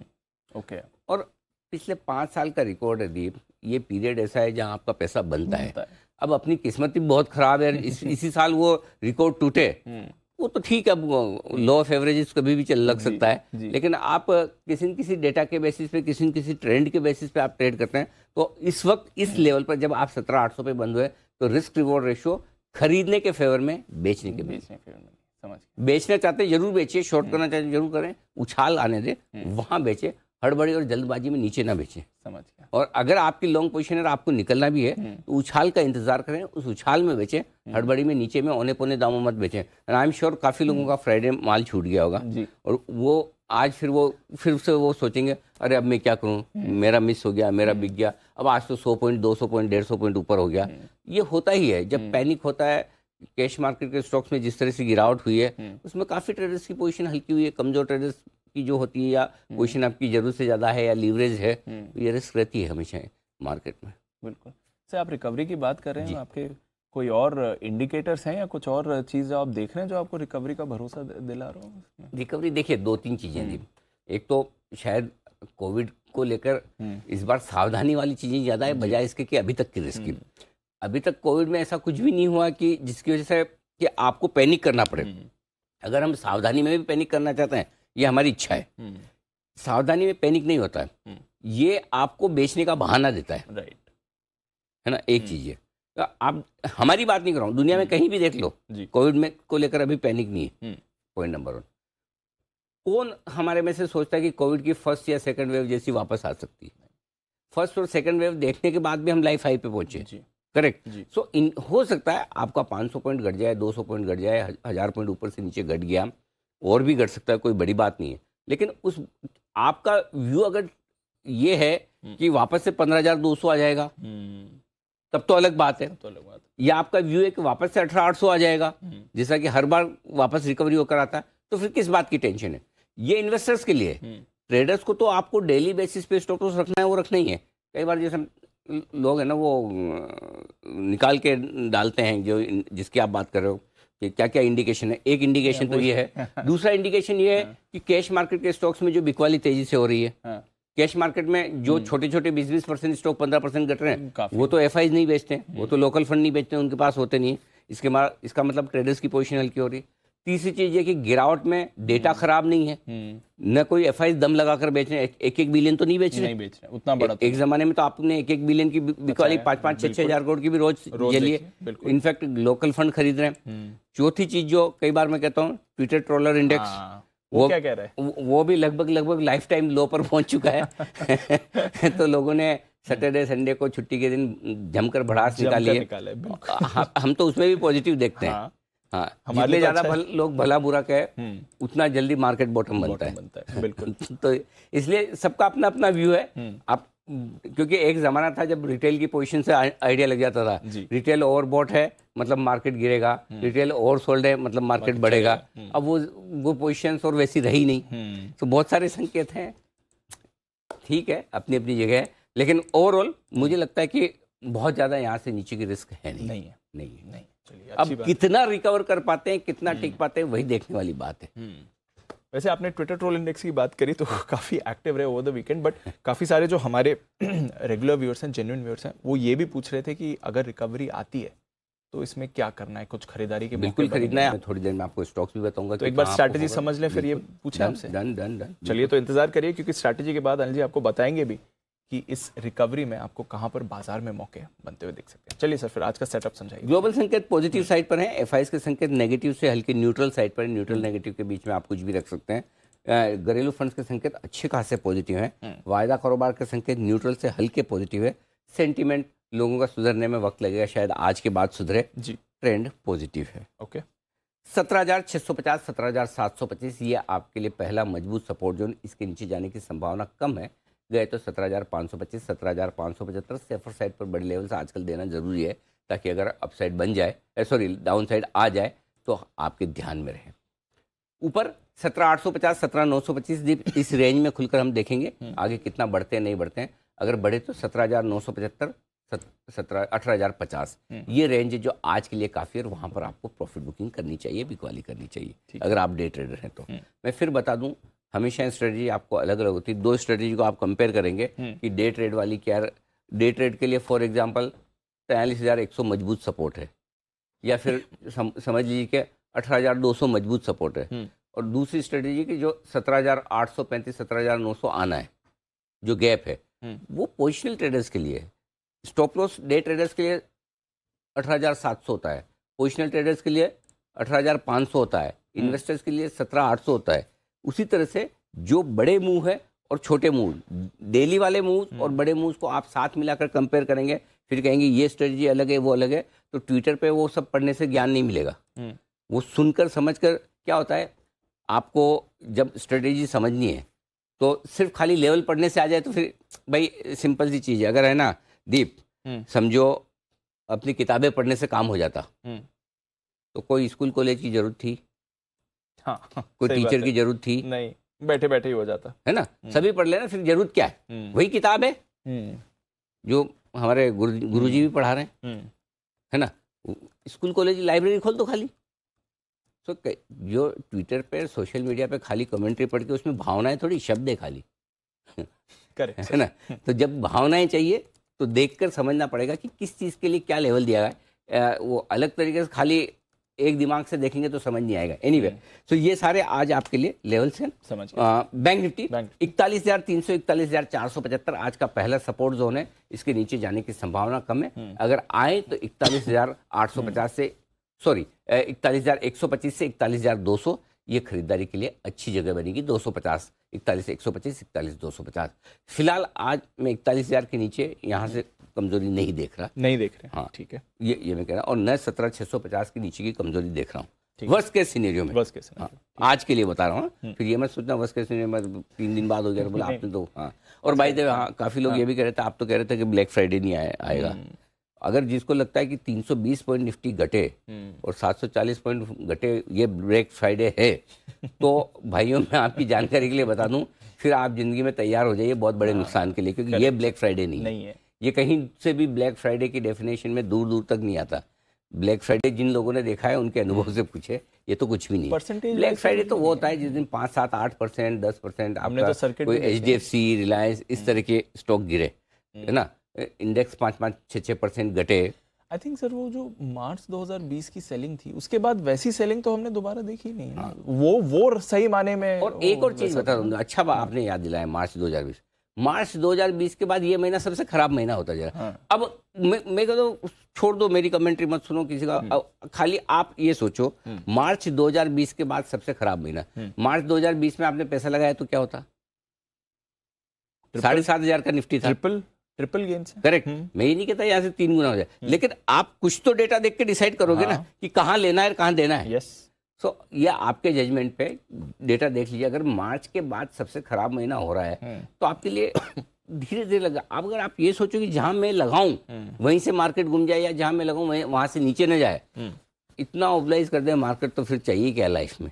और पिछले 5 साल का रिकॉर्ड है दीप, ये पीरियड ऐसा है जहां आपका पैसा बनता है। अब अपनी किस्मत भी बहुत खराब है, इसी साल वो रिकॉर्ड टूटे, वो तो ठीक है, लॉ ऑफ एवरेजेस कभी भी लग सकता है, लेकिन आप किसी न किसी डेटा के बेसिस पे, किसी न किसी ट्रेंड के बेसिस पे आप ट्रेड करते हैं। तो इस वक्त इस लेवल पर जब आप 17,800 पे बंद हुए तो रिस्क रिवॉर्ड रेशियो खरीदने के फेवर में, बेचने के फेवर में। बेचना चाहते जरूर बेचिए, शॉर्ट करना चाहते जरूर करें, उछाल आने दे वहां बेचे, हड़बड़ी और जल्दबाजी में नीचे ना बेचें। समझ गया। और अगर आपकी लॉन्ग पोजीशन है, आपको निकलना भी है, तो उछाल का इंतजार करें, उस उछाल में बेचें, हड़बड़ी में नीचे में औने पौने दामों मत बेचें। आई एम श्योर काफी लोगों का फ्राइडे माल छूट गया होगा, और वो आज फिर से वो सोचेंगे अरे अब मैं क्या करूं, मेरा मिस हो गया, मेरा बिक गया, अब आज तो 100 पॉइंट 200 पॉइंट 150 पॉइंट ऊपर हो गया। ये होता ही है जब पैनिक होता है। कैश मार्केट के स्टॉक्स में जिस तरह से गिरावट हुई है, उसमें काफी ट्रेडर्स की पोजीशन हल्की हुई है, कमजोर ट्रेडर्स की जो होती है, या पोजीशन आपकी जरूरत से ज्यादा है, या लीवरेज है, ये रिस्क रहती है हमेशा मार्केट में। बिल्कुल। सर आप रिकवरी की बात कर रहे हैं, आपके कोई और इंडिकेटर्स हैं या कुछ और चीज जो आप देख रहे हैं जो आपको रिकवरी का भरोसा दिला रहा हो? रिकवरी देखिए 2-3 चीजें थी। एक तो शायद कोविड को लेकर इस बार सावधानी वाली चीजें ज्यादा है बजाय इसके कि अभी तक की रिस्क की। अभी तक कोविड में ऐसा कुछ भी नहीं हुआ कि जिसकी वजह से कि आपको पैनिक करना पड़े। अगर हम सावधानी में भी पैनिक करना चाहते हैं, ये हमारी इच्छा है, सावधानी में पैनिक नहीं होता है, ये आपको बेचने का बहाना देता है। राइट, है ना, एक चीज है। तो आप, हमारी बात नहीं कर रहा हूं, दुनिया में कहीं भी देख लो, कोविड में को लेकर अभी पैनिक नहीं है। पॉइंट नंबर 1, कौन हमारे में से सोचता है कि कोविड की फर्स्ट या सेकंड वेव जैसी वापस आ सकती है? फर्स्ट और सेकंड वेव देखने के बाद भी हम लाइफ हाई पे पहुंचे, करेक्ट। सो हो सकता है आपका 500 पॉइंट घट जाए, 200 पॉइंट घट जाए, 1000 पॉइंट ऊपर से नीचे घट गया, और भी घट सकता है, कोई बड़ी बात नहीं है। लेकिन उस आपका व्यू अगर ये है कि वापस से 15,200 आ जाएगा, तब तो अलग बात है। तो अलग बात या आपका व्यू है कि वापस से 18,800 आ जाएगा, जैसा कि हर बार वापस रिकवरी होकर आता है, तो फिर किस बात की टेंशन है? ये इन्वेस्टर्स के लिए। ट्रेडर्स को तो आपको डेली बेसिस पे स्टॉप लॉस रखना है, वो रखना ही है। कई बार जैसे लोग है ना, वो निकाल के डालते हैं, जो जिसकी आप बात कर रहे हो कि क्या क्या इंडिकेशन है। एक इंडिकेशन तो ये है, दूसरा इंडिकेशन ये है कि कैश मार्केट के स्टॉक्स में जो बिकवाली तेजी से हो रही है, कैश मार्केट में जो छोटे छोटे 20-20% स्टॉक 15% घट रहे हैं, वो तो एफआईज नहीं बेचते हैं, वो तो लोकल फंड नहीं बेचते हैं, उनके पास होते नहीं है। इसका मतलब ट्रेडर्स की पोजीशन हल्की हो रही है। तीसरी चीज ये कि गिरावट में डेटा खराब नहीं है, न कोई एफआईज दम लगाकर बेच रहे हैं। 1-1 बिलियन तो नहीं बेच रहे उतना बड़ा। एक जमाने में तो आपने 1-1 बिलियन की बिकवाली 5-5-6-6 हजार करोड़ की भी रोज लिए, इनफैक्ट लोकल फंड खरीद रहे हैं। चौथी चीज जो कई बार मैं कहता हूँ, ट्विटर ट्रोलर इंडेक्स, वो क्या कह रहा है? वो भी लगभग लाइफ टाइम लो पर पहुंच चुका है। तो लोगों ने सैटरडे संडे को छुट्टी के दिन जमकर भड़ास निकाली है। हम तो उसमें भी पॉजिटिव देखते हैं। हाँ, जितने ज्यादा लोग भला बुरा कहे, उतना जल्दी मार्केट बॉटम बनता है। बिल्कुल। तो इसलिए सबका अपना अपना व्यू है। आप क्योंकि एक जमाना था जब रिटेल की पोजीशन से आइडिया लग जाता था, रिटेल ओवरबॉट है मतलब मार्केट गिरेगा, रिटेल ओवरसोल्ड है मतलब मार्केट बढ़ेगा। अब वो पोजीशन और वैसी रही नहीं। तो बहुत सारे संकेत हैं, ठीक है, अपनी अपनी जगह है, लेकिन ओवरऑल मुझे लगता है कि बहुत ज्यादा यहाँ से नीचे की रिस्क है नहीं। अब कितना रिकवर कर पाते हैं, कितना टिक पाते हैं, वही देखने वाली बात है। वैसे आपने ट्विटर ट्रोल इंडेक्स की बात करी तो काफ़ी एक्टिव रहे ओवर द वीकेंड, बट काफ़ी सारे जो हमारे रेगुलर व्यूअर्स हैं, जेन्युइन व्यूअर्स हैं, वो ये भी पूछ रहे थे कि अगर रिकवरी आती है तो इसमें क्या करना है, कुछ खरीदारी के बिल्कुल खरीदना है। थोड़ी देर में आपको स्टॉक्स भी बताऊंगा, तो एक बार स्ट्रैटेजी समझ लें, फिर ये पूछे आपसे। डन। चलिए, तो इंतजार करिए, क्योंकि स्ट्रैटेजी के बाद अनिल जी आपको बताएंगे भी कि इस रिकवरी में आपको कहां पर बाजार में मौके बनते हुए देख सकते हैं। चलिए सर, फिर आज का सेटअप समझाइए। ग्लोबल संकेत पॉजिटिव साइड पर है, एफआईएस के संकेत नेगेटिव से हल्के न्यूट्रल साइड पर है। न्यूट्रल नेगेटिव के बीच में आप कुछ भी रख सकते हैं। घरेलू फंड्स के संकेत अच्छे खासे पॉजिटिव हैं। वायदा कारोबार के संकेत न्यूट्रल से हल्के पॉजिटिव है। सेंटीमेंट लोगों का सुधरने में वक्त लगेगा, शायद आज के बाद सुधरे जी। ट्रेंड पॉजिटिव है। ओके, 17,650, 17,725 ये आपके लिए पहला मजबूत सपोर्ट जोन। इसके नीचे जाने की संभावना कम है। गए तो 17,525, 17,575 सेफर साइड पर बड़े लेवल से आजकल देना जरूरी है, ताकि अगर अपसाइड बन जाए, डाउन साइड आ जाए तो आपके ध्यान में रहे। ऊपर 17,850, 17,925 इस रेंज में खुलकर हम देखेंगे आगे कितना बढ़ते हैं, नहीं बढ़ते हैं। अगर बढ़े तो 17,975, 18,050 ये रेंज है जो आज के लिए काफी है, और वहां पर आपको प्रॉफिट बुकिंग करनी चाहिए, बिकवाली करनी चाहिए अगर आप डे ट्रेडर हैं तो। मैं फिर बता दूं, हमेशा स्ट्रेटजी आपको अलग अलग होती है। दो स्ट्रेटजी को आप कंपेयर करेंगे कि डे ट्रेड वाली क्या, डे ट्रेड के लिए फॉर एग्जांपल 43,100 मजबूत सपोर्ट है, या फिर समझ लीजिए कि 18,200 मजबूत सपोर्ट है। और दूसरी स्ट्रेटजी की जो 17,835, 17,900 आना है, जो गैप है, वो पोजिशनल ट्रेडर्स के लिए है। स्टॉप लॉस डे ट्रेडर्स के लिए 18,700 होता है, पोजिशनल ट्रेडर्स के लिए 18,500 होता है, इन्वेस्टर्स के लिए 17,800 होता है। उसी तरह से जो बड़े मूव है और छोटे मूव, डेली वाले मूव और बड़े मूव को आप साथ मिलाकर कंपेयर करेंगे, फिर कहेंगे ये स्ट्रेटजी अलग है, वो अलग है, तो ट्विटर पे वो सब पढ़ने से ज्ञान नहीं मिलेगा। वो सुनकर समझकर क्या होता है, आपको जब स्ट्रेटजी समझनी है तो सिर्फ खाली लेवल पढ़ने से आ जाए तो फिर भाई सिंपल सी चीज़ है। अगर है ना दीप, समझो अपनी किताबें पढ़ने से काम हो जाता, तो कोई स्कूल कॉलेज की जरूरत थी? हाँ, कोई टीचर की जरूरत थी? नहीं, बैठे बैठे ही हो जाता है ना। सभी पढ़ लेना, फिर जरूरत क्या है? वही किताब है जो हमारे गुरुजी भी पढ़ा रहे हैं, है ना। स्कूल कॉलेज लाइब्रेरी खोल दो खाली। तो जो ट्विटर पे सोशल मीडिया पे खाली कमेंट्री पढ़ के उसमें भावनाएं थोड़ी, शब्द है खाली, है ना। तो जब भावनाएं चाहिए तो देखकर समझना पड़ेगा कि किस चीज़ के लिए क्या लेवल दिया है। वो अलग तरीके से खाली एक दिमाग से देखेंगे तो समझ नहीं आएगा। एनीवे, तो ये सारे आज आपके लिए लेवल्स हैं। समझ बैंक निफ्टी 41,300, 41,475 आज का पहला सपोर्ट जोन है। इसके नीचे जाने की संभावना कम है। अगर आए तो 41,850 से 41,125 से 41,200 ये खरीदारी के लिए अच्छी जगह बनेगी। 250, 41,125, 41,250। फिलहाल आज मैं 41,000 के नीचे यहाँ से कमजोरी नहीं देख रहा। नहीं देख रहे? हाँ, ठीक है, ये मैं कह रहा हूँ। और न 17,650 के नीचे की कमजोरी देख रहा हूँ। वर्स्ट केस सिनेरियो में। बस कैसे हाँ, आज के लिए बता रहा हूँ, फिर ये मत सोचना वर्स्ट केस सिनेरियो में 3 दिन बाद हो गया तो बोला आपने तो। हाँ, और बाय द वे, हाँ, काफी लोग ये भी कह रहे थे, आप तो कह रहे थे कि ब्लैक फ्राइडे नहीं आएगा। अगर जिसको लगता है कि 320 पॉइंट निफ्टी घटे और 740 पॉइंट घटे ये ब्लैक फ्राइडे है, तो भाइयों मैं आपकी जानकारी के लिए बता दूं, फिर आप जिंदगी में तैयार हो जाइए बहुत बड़े नुकसान के लिए, क्योंकि ये ब्लैक फ्राइडे नहीं है। ये कहीं से भी ब्लैक फ्राइडे की डेफिनेशन में दूर दूर तक नहीं आता। ब्लैक फ्राइडे जिन लोगों ने देखा है उनके अनुभव से पूछे, ये तो कुछ भी नहीं है। ब्लैक फ्राइडे तो वो होता है जिस दिन 5, 7, 8%, 10% आपका कोई HDFC, रिलायंस इस तरह के स्टॉक गिरे, है ना, इंडेक्स 5, 6% घटे। आई थिंक सर वो जो मार्च 2020 की सेलिंग थी, उसके बाद वैसी सेलिंग तो हमने दोबारा देखी नहीं है। वो सही माने में। और एक और चीज बता दूंगा, अच्छा आपने याद दिलाया, मार्च 2020 के बाद ये महीना सबसे खराब महीना होता जा रहा है। अब मैं कहता हूँ छोड़ दो, मेरी कमेंट्री मत सुनो किसी का, खाली आप ये सोचो मार्च 2020 के बाद सबसे खराब महीना। मार्च 2020 में आपने पैसा लगाया तो क्या होता? 7,500 का निफ्टी था। ट्रिपल गेन से। करेक्ट। मैं ये नहीं कहता यहाँ से 3 गुना हो जाए, लेकिन आप कुछ तो डेटा देख के डिसाइड करोगे ना कि कहाँ लेना है और कहाँ देना है। यस। सो ये आपके जजमेंट पे डेटा देख लीजिए। अगर मार्च के बाद सबसे खराब महीना हो रहा है तो आपके लिए धीरे धीरे लगा। अब अगर आप ये सोचो कि जहां मैं लगाऊं वहीं से मार्केट घूम जाए, या जहां मैं लगाऊं वहां से नीचे न जाए, इतना ओबलाइज कर दे मार्केट, तो फिर चाहिए क्या लाइफ में?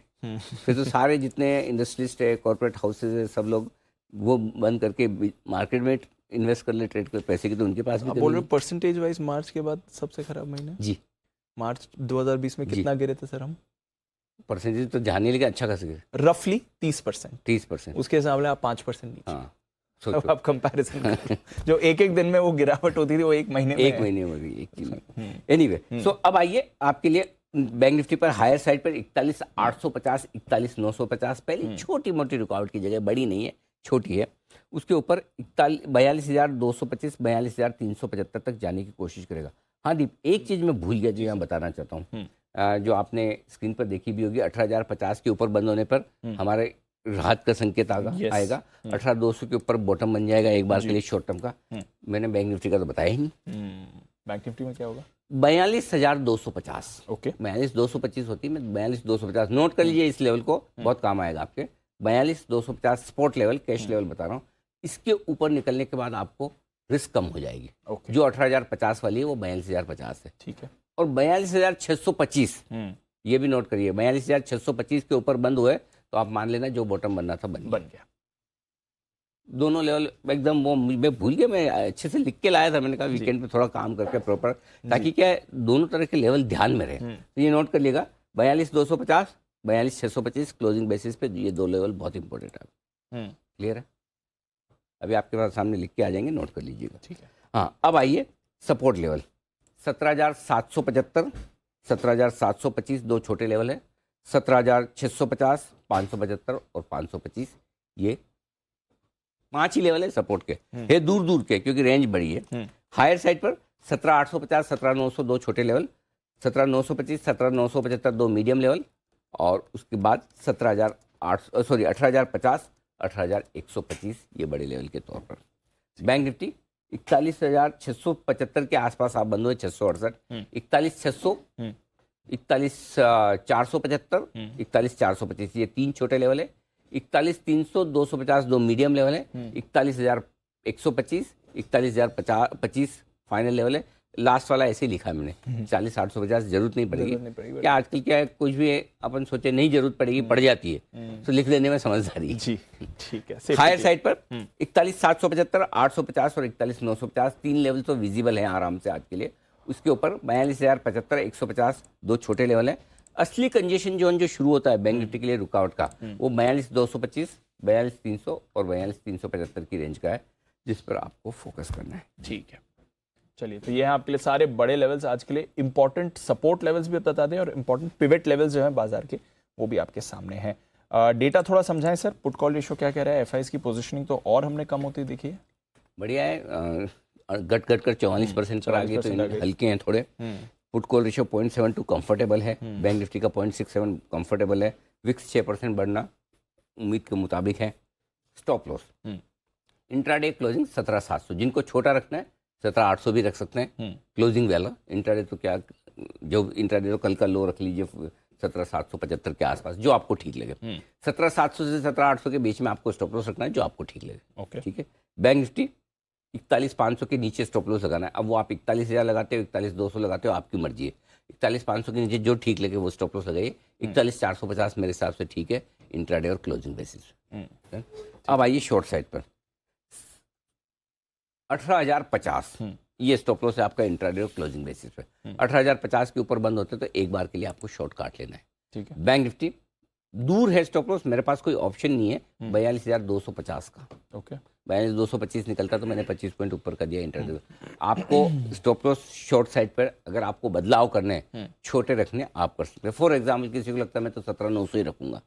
फिर तो सारे जितने इंडस्ट्रिस्ट है, कॉर्पोरेट हाउसेज है, सब लोग वो बंद करके मार्केट में इन्वेस्ट कर ले, ट्रेड कर पैसे की, तो उनके पास भी। बोल रहे परसेंटेज वाइज मार्च के बाद सबसे खराब महीना? जी। मार्च 2020 में कितना गिरे थे सर हम? परसेंटेज तो जाने लगे अच्छा खासा गिरे, रफली 30%। 30%। उसके हिसाब से आप 5% नीचे। हाँ, अब आप कंपैरिजन जो एक दिन में वो गिरावट होती थी, वो एक महीने में हो गई, एक दिन। एनीवे, सो अब आइए आपके लिए बैंक निफ्टी पर हायर साइड पर 41,850, 41,950 पहले छोटी मोटी रुकावट की जगह, बड़ी नहीं है, छोटी है। उसके ऊपर 42,225, 42,375 तक जाने की कोशिश करेगा। हाँ दीप, एक चीज मैं भूल गया जो यहाँ बताना चाहता हूँ, जो आपने स्क्रीन पर देखी भी होगी, 18,050 के ऊपर बंद होने पर हमारे राहत का संकेत आएगा। 18,200 के ऊपर बॉटम बन जाएगा एक बार के लिए शॉर्ट टर्म का। मैंने बैंक निफ्टी का तो बताया ही नहीं। बैंक निफ्टी में क्या होगा? 42,250। ओके, 42,225 होती है, मैं 42,250 नोट कर लीजिए, इस लेवल को बहुत काम आएगा आपके। 42,250 स्पॉट लेवल, कैश लेवल बता रहा हूँ। इसके ऊपर निकलने के बाद आपको रिस्क कम हो जाएगी। जो 18,050 वाली है वो 42,050 है। ठीक है। और 42,625 ये भी नोट करिए, 42,625 के ऊपर बंद हुए तो आप मान लेना जो बॉटम बनना था बन गया। दोनों लेवल एकदम, वो मैं भूल गया, मैं अच्छे से लिख के लाया था, मैंने कहा वीकेंड पे थोड़ा काम करके प्रॉपर, ताकि क्या दोनों तरह के लेवल ध्यान में रहे। तो ये नोट कर लिएगा, 42,250, 42,625 क्लोजिंग बेसिस पे, ये दो लेवल बहुत इंपॉर्टेंट है। क्लियर है? अभी आपके पास सामने लिख के आ जाएंगे, नोट कर लीजिएगा। ठीक है। हाँ, अब आइए सपोर्ट लेवल 17,775, 17,725 दो छोटे लेवल है, 17,650, 575 और 525, ये 5 ही लेवल है सपोर्ट के, है दूर दूर के क्योंकि रेंज बड़ी है। हायर साइड पर 17,850, 17,900 दो छोटे लेवल, 17,925, 17,975 दो मीडियम लेवल, और उसके बाद 18,050, 18,125 ये बड़े लेवल के तौर पर। बैंक निफ्टी 41,675 के आसपास आप बंद हुए, 668, 41,600, 41,475, 41,425 ये 3 छोटे लेवल है। 41,300 250 दो मीडियम लेवल है, 41,125, 41,025 फाइनल लेवल है। लास्ट वाला ऐसे ही लिखा है मैंने, 40,850 जरूरत नहीं पड़ेगी। क्या आजकल क्या है, कुछ भी अपन सोचे नहीं जरूरत पड़ेगी, पड़ जाती है, तो लिख देने में समझदारी। जी ठीक है। हायर साइड पर 41,775, 850 और 41,950 तीन लेवल तो विजिबल हैं आराम से आज के लिए। उसके ऊपर 42,075, 150 दो छोटे लेवल है। असली कंजेशन जोन जो शुरू होता है बैंक निफ्टी के लिए रुकावट का, वो 42,225, 42,300 और 42,375 की रेंज का है, जिस पर आपको फोकस करना है। ठीक है, चलिए, तो ये हैं आपके लिए सारे बड़े लेवल्स आज के लिए। इंपॉर्टेंट सपोर्ट लेवल्स भी बता दें और इंपॉर्टेंट पिवट लेवल्स जो हैं बाजार के, वो भी आपके सामने हैं। डेटा थोड़ा समझाएं सर, पुट कॉल रेशियो क्या कह रहा है? एफआईएस की पोजीशनिंग तो और हमने कम होती देखी है। बढ़िया है, घट कर 44% पर आ गए, तो हल्के हैं थोड़े। पुट कॉल रेशियो 0.72 कंफर्टेबल है, बैंक निफ्टी का 0.67 कंफर्टेबल है। विक्स 6% बढ़ना उम्मीद के मुताबिक है। स्टॉप लॉस इंट्राडे क्लोजिंग 17,700, जिनको छोटा रखना है 17,800 भी रख सकते हैं क्लोजिंग वाला। इंट्राडे तो क्या, जो इंट्राडे तो कल का लो रख लीजिए 17,775 के आसपास, जो आपको ठीक लगे। 17,700 से 17,800 के बीच में आपको स्टॉप लॉस रखना है, जो आपको ठीक लगे। ओके, ठीक है। बैंक निफ्टी 41,500 के नीचे स्टॉप लॉस लगाना है। अब वो आप 41,000 लगाते हो, 41,200 लगाते हो, आपकी मर्जी है। 41,500 के नीचे जो ठीक लगे वो स्टॉप लॉस लगाइए। 41,450 मेरे हिसाब से ठीक है इंट्राडे और क्लोजिंग बेसिस पे। अब आइए शॉर्ट साइड पर 18,050 ये स्टॉप लॉस है आपका इंट्राडे और क्लोजिंग बेसिस पे। 18,050 के ऊपर बंद होते तो एक बार के लिए आपको शॉर्ट काट लेना है। ठीक है। बैंक निफ्टी दूर है स्टॉप लॉस, मेरे पास कोई ऑप्शन नहीं है 42,250 का। ओके, 42,225 निकलता तो मैंने 25 पॉइंट ऊपर कर दिया इंट्राडे। आपको स्टॉप लॉस शॉर्ट साइड पर अगर आपको बदलाव करने हैं, छोटे रखने, आप कर सकते हैं। फॉर एग्जाम्पल किसी को लगता है मैं तो 17,900 ही रखूंगा,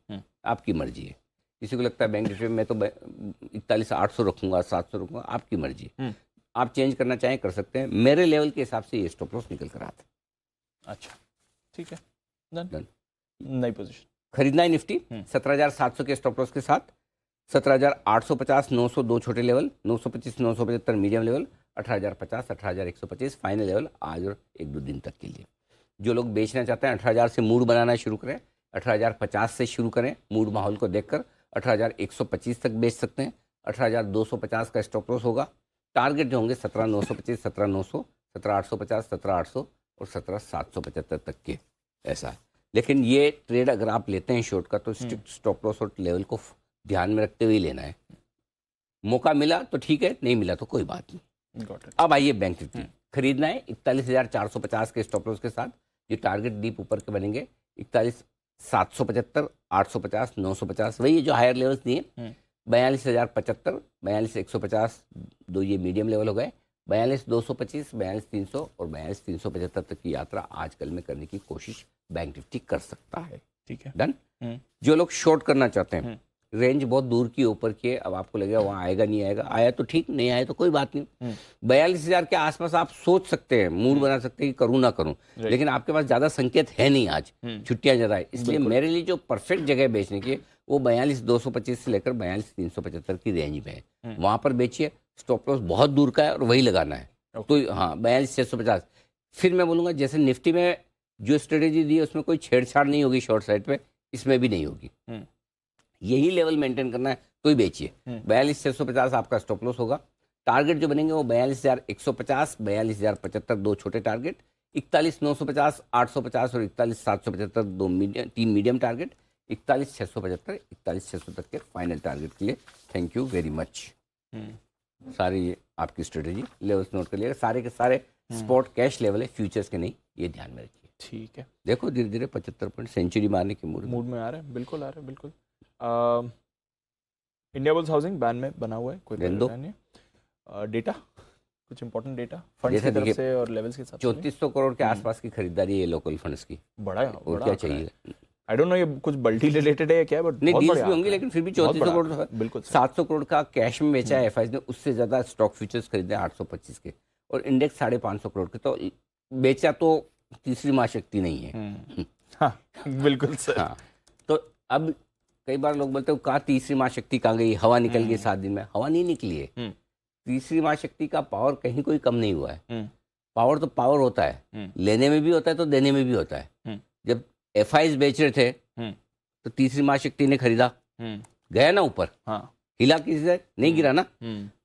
आपकी मर्जी है। किसी को लगता है बैंक निफ्टी में मैं तो 41,800 रखूंगा, 700 रखूंगा, आपकी मर्जी है। आप चेंज करना चाहें कर सकते हैं। मेरे लेवल के हिसाब से ये स्टॉप लॉस निकल कर आता है। अच्छा, ठीक है, डन। Done. नई पोजीशन खरीदना है निफ्टी 17,700 के स्टॉप लॉस के साथ। 17,850, 900 दो छोटे level, 925, 975 medium level, 18,050, 18,125 final level आज और एक दो दिन तक के लिए। जो लोग बेचना चाहते हैं 18,000 से मूड बनाना शुरू करें, 18,050 से शुरू करें, मूड माहौल को देखकर 18,125 तक बेच सकते हैं। 18,250 का स्टॉप लॉस होगा। टारगेट जो होंगे 17,925, 17,900, 17,850, 17,800 और 17,775 तक के, ऐसा है। लेकिन ये ट्रेड अगर आप लेते हैं शॉर्ट का तो स्ट्रिक्ट स्टॉप लॉस और लेवल को ध्यान में रखते हुए लेना है। मौका मिला तो ठीक है, नहीं मिला तो कोई बात नहीं। Got it. अब आइए बैंक निफ्टी खरीदना है 41,450 के स्टॉप लॉस के साथ। ये टारगेट डीप ऊपर के बनेंगे 41,775, 850, 950, वही जो हायर लेवल्स दिए। 42,075, 42,150 दो ये मीडियम लेवल हो गए। 42,225, 42,300 और 42,375 तक की यात्रा आजकल में करने की कोशिश बैंक निफ्टी कर सकता है। ठीक है, डन। जो लोग शॉर्ट करना चाहते हैं, रेंज बहुत दूर की ऊपर की है, अब आपको लगेगा वहाँ आएगा नहीं आएगा, आया तो ठीक, नहीं आया तो कोई बात नहीं। 42,000 के आसपास आप सोच सकते हैं, मूड बना सकते हैं कि करूँ ना करूँ, लेकिन आपके पास ज़्यादा संकेत है नहीं, आज छुट्टियाँ ज़्यादा है, इसलिए मेरे लिए जो परफेक्ट जगह है बेचने की वो 42,225 से लेकर 42,375 की रेंज में है। वहाँ पर बेचिए। स्टॉप लॉस बहुत दूर का है और वही लगाना है। तो हाँ 42,650। फिर मैं बोलूँगा जैसे निफ्टी में जो स्ट्रेटेजी दी है उसमें कोई छेड़छाड़ नहीं होगी शॉर्ट साइड पे, इसमें भी नहीं होगी। यही लेवल मेंटेन करना है तो ही बेचिए। 42,650 आपका स्टॉप लॉस होगा। टारगेट जो बनेंगे वो 42,150, 42,075 दो छोटे टारगेट, 41,950, 850 और 41,775 दो मीडियम, 3 मीडियम टारगेट, 41,675, 41,600 तक के फाइनल टारगेट के लिए। Thank you very much. सारे ये आपकी स्ट्रेटेजी लेवल्स नोट कर लिएगा। सारे के सारे स्पॉट कैश लेवल है, फ्यूचर्स के नहीं, ये ध्यान में रखिए। ठीक है, देखो धीरे धीरे 75 पॉइंट सेंचुरी मारने की मूड मूड में आ रहा है, बिल्कुल आ रहा है, बिल्कुल। इंडिया बुल्स हाउसिंग बैन में बना हुआ है, कोई परेशानी नहीं। डेटा, कुछ इंपॉर्टेंट डेटा फंड्स की तरफ से और लेवल्स के साथ 3400 करोड़ के आसपास की खरीदारी है लोकल फंड्स की। बड़ा है, और क्या चाहिए? आई डोंट नो ये कुछ बल्टी रिलेटेड है या क्या है, बट नहीं डील्स भी होंगी, लेकिन फिर भी 3400 करोड़, बिल्कुल 700 करोड़ का कैश में बेचा है एफआईज ने, उससे ज्यादा स्टॉक फ्यूचर्स खरीदे 825 के, और इंडेक्स 550 करोड़ के। तो बेचा तो तीसरी महाशक्ति नहीं है। हाँ, बिल्कुल सर। हाँ, तो अब कई बार लोग बोलते हैं कहाँ तीसरी महाशक्ति कहाँ गई, हवा निकल गई 7 दिन में। हवा नहीं निकली है। तीसरी महाशक्ति का पावर कहीं कोई कम नहीं हुआ है। पावर तो पावर होता है, लेने में भी होता है तो देने में भी होता है। जब एफआईज बेच रहे थे तो तीसरी महाशक्ति ने खरीदा, गया ना ऊपर। हाँ, हिला किसी से नहीं, गिरा ना।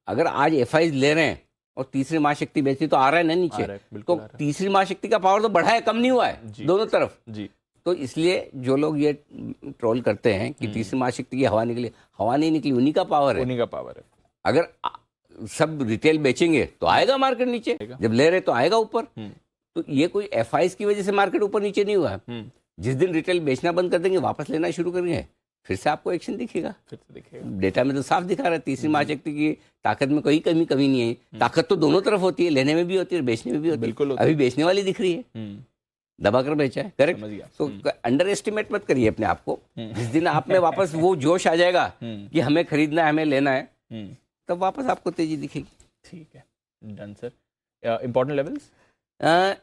अगर आज एफआईज ले रहे हैं और तीसरी महाशक्ति बेच रही तो आ रहा है ना नीचे, तो तीसरी महाशक्ति का पावर तो बढ़ा है, कम नहीं हुआ है दोनों तरफ जी। तो इसलिए जो लोग ये ट्रोल करते हैं कि तीसरी महाशक्ति की हवा निकली, हवा नहीं निकली, उन्हीं का पावर है, उन्हीं का पावर है। अगर सब रिटेल बेचेंगे तो आएगा मार्केट नीचे, जब ले रहे तो आएगा ऊपर। तो ये कोई एफआईज की वजह से मार्केट ऊपर नीचे नहीं हुआ है। जिस दिन रिटेल बेचना बंद कर देंगे, वापस लेना शुरू करेंगे, फिर से आपको एक्शन दिखेगा। फिर से दिखेगा। डेटा में तो साफ दिखा रहा है तीसरी महाशक्ति की ताकत में कोई कमी नहीं है। ताकत तो दोनों तरफ होती है, लेने में भी होती है, बेचने में भी होती है। अभी बेचने वाली दिख रही है, दबा कर बेचा है, करेक्ट। तो अंडर एस्टिमेट मत करिए अपने आप को। जिस दिन आप में वापस वो जोश आ जाएगा कि हमें खरीदना है, हमें लेना है, तब वापस आपको तेजी दिखेगी। ठीक है, डन सर। इंपॉर्टेंट लेवल्स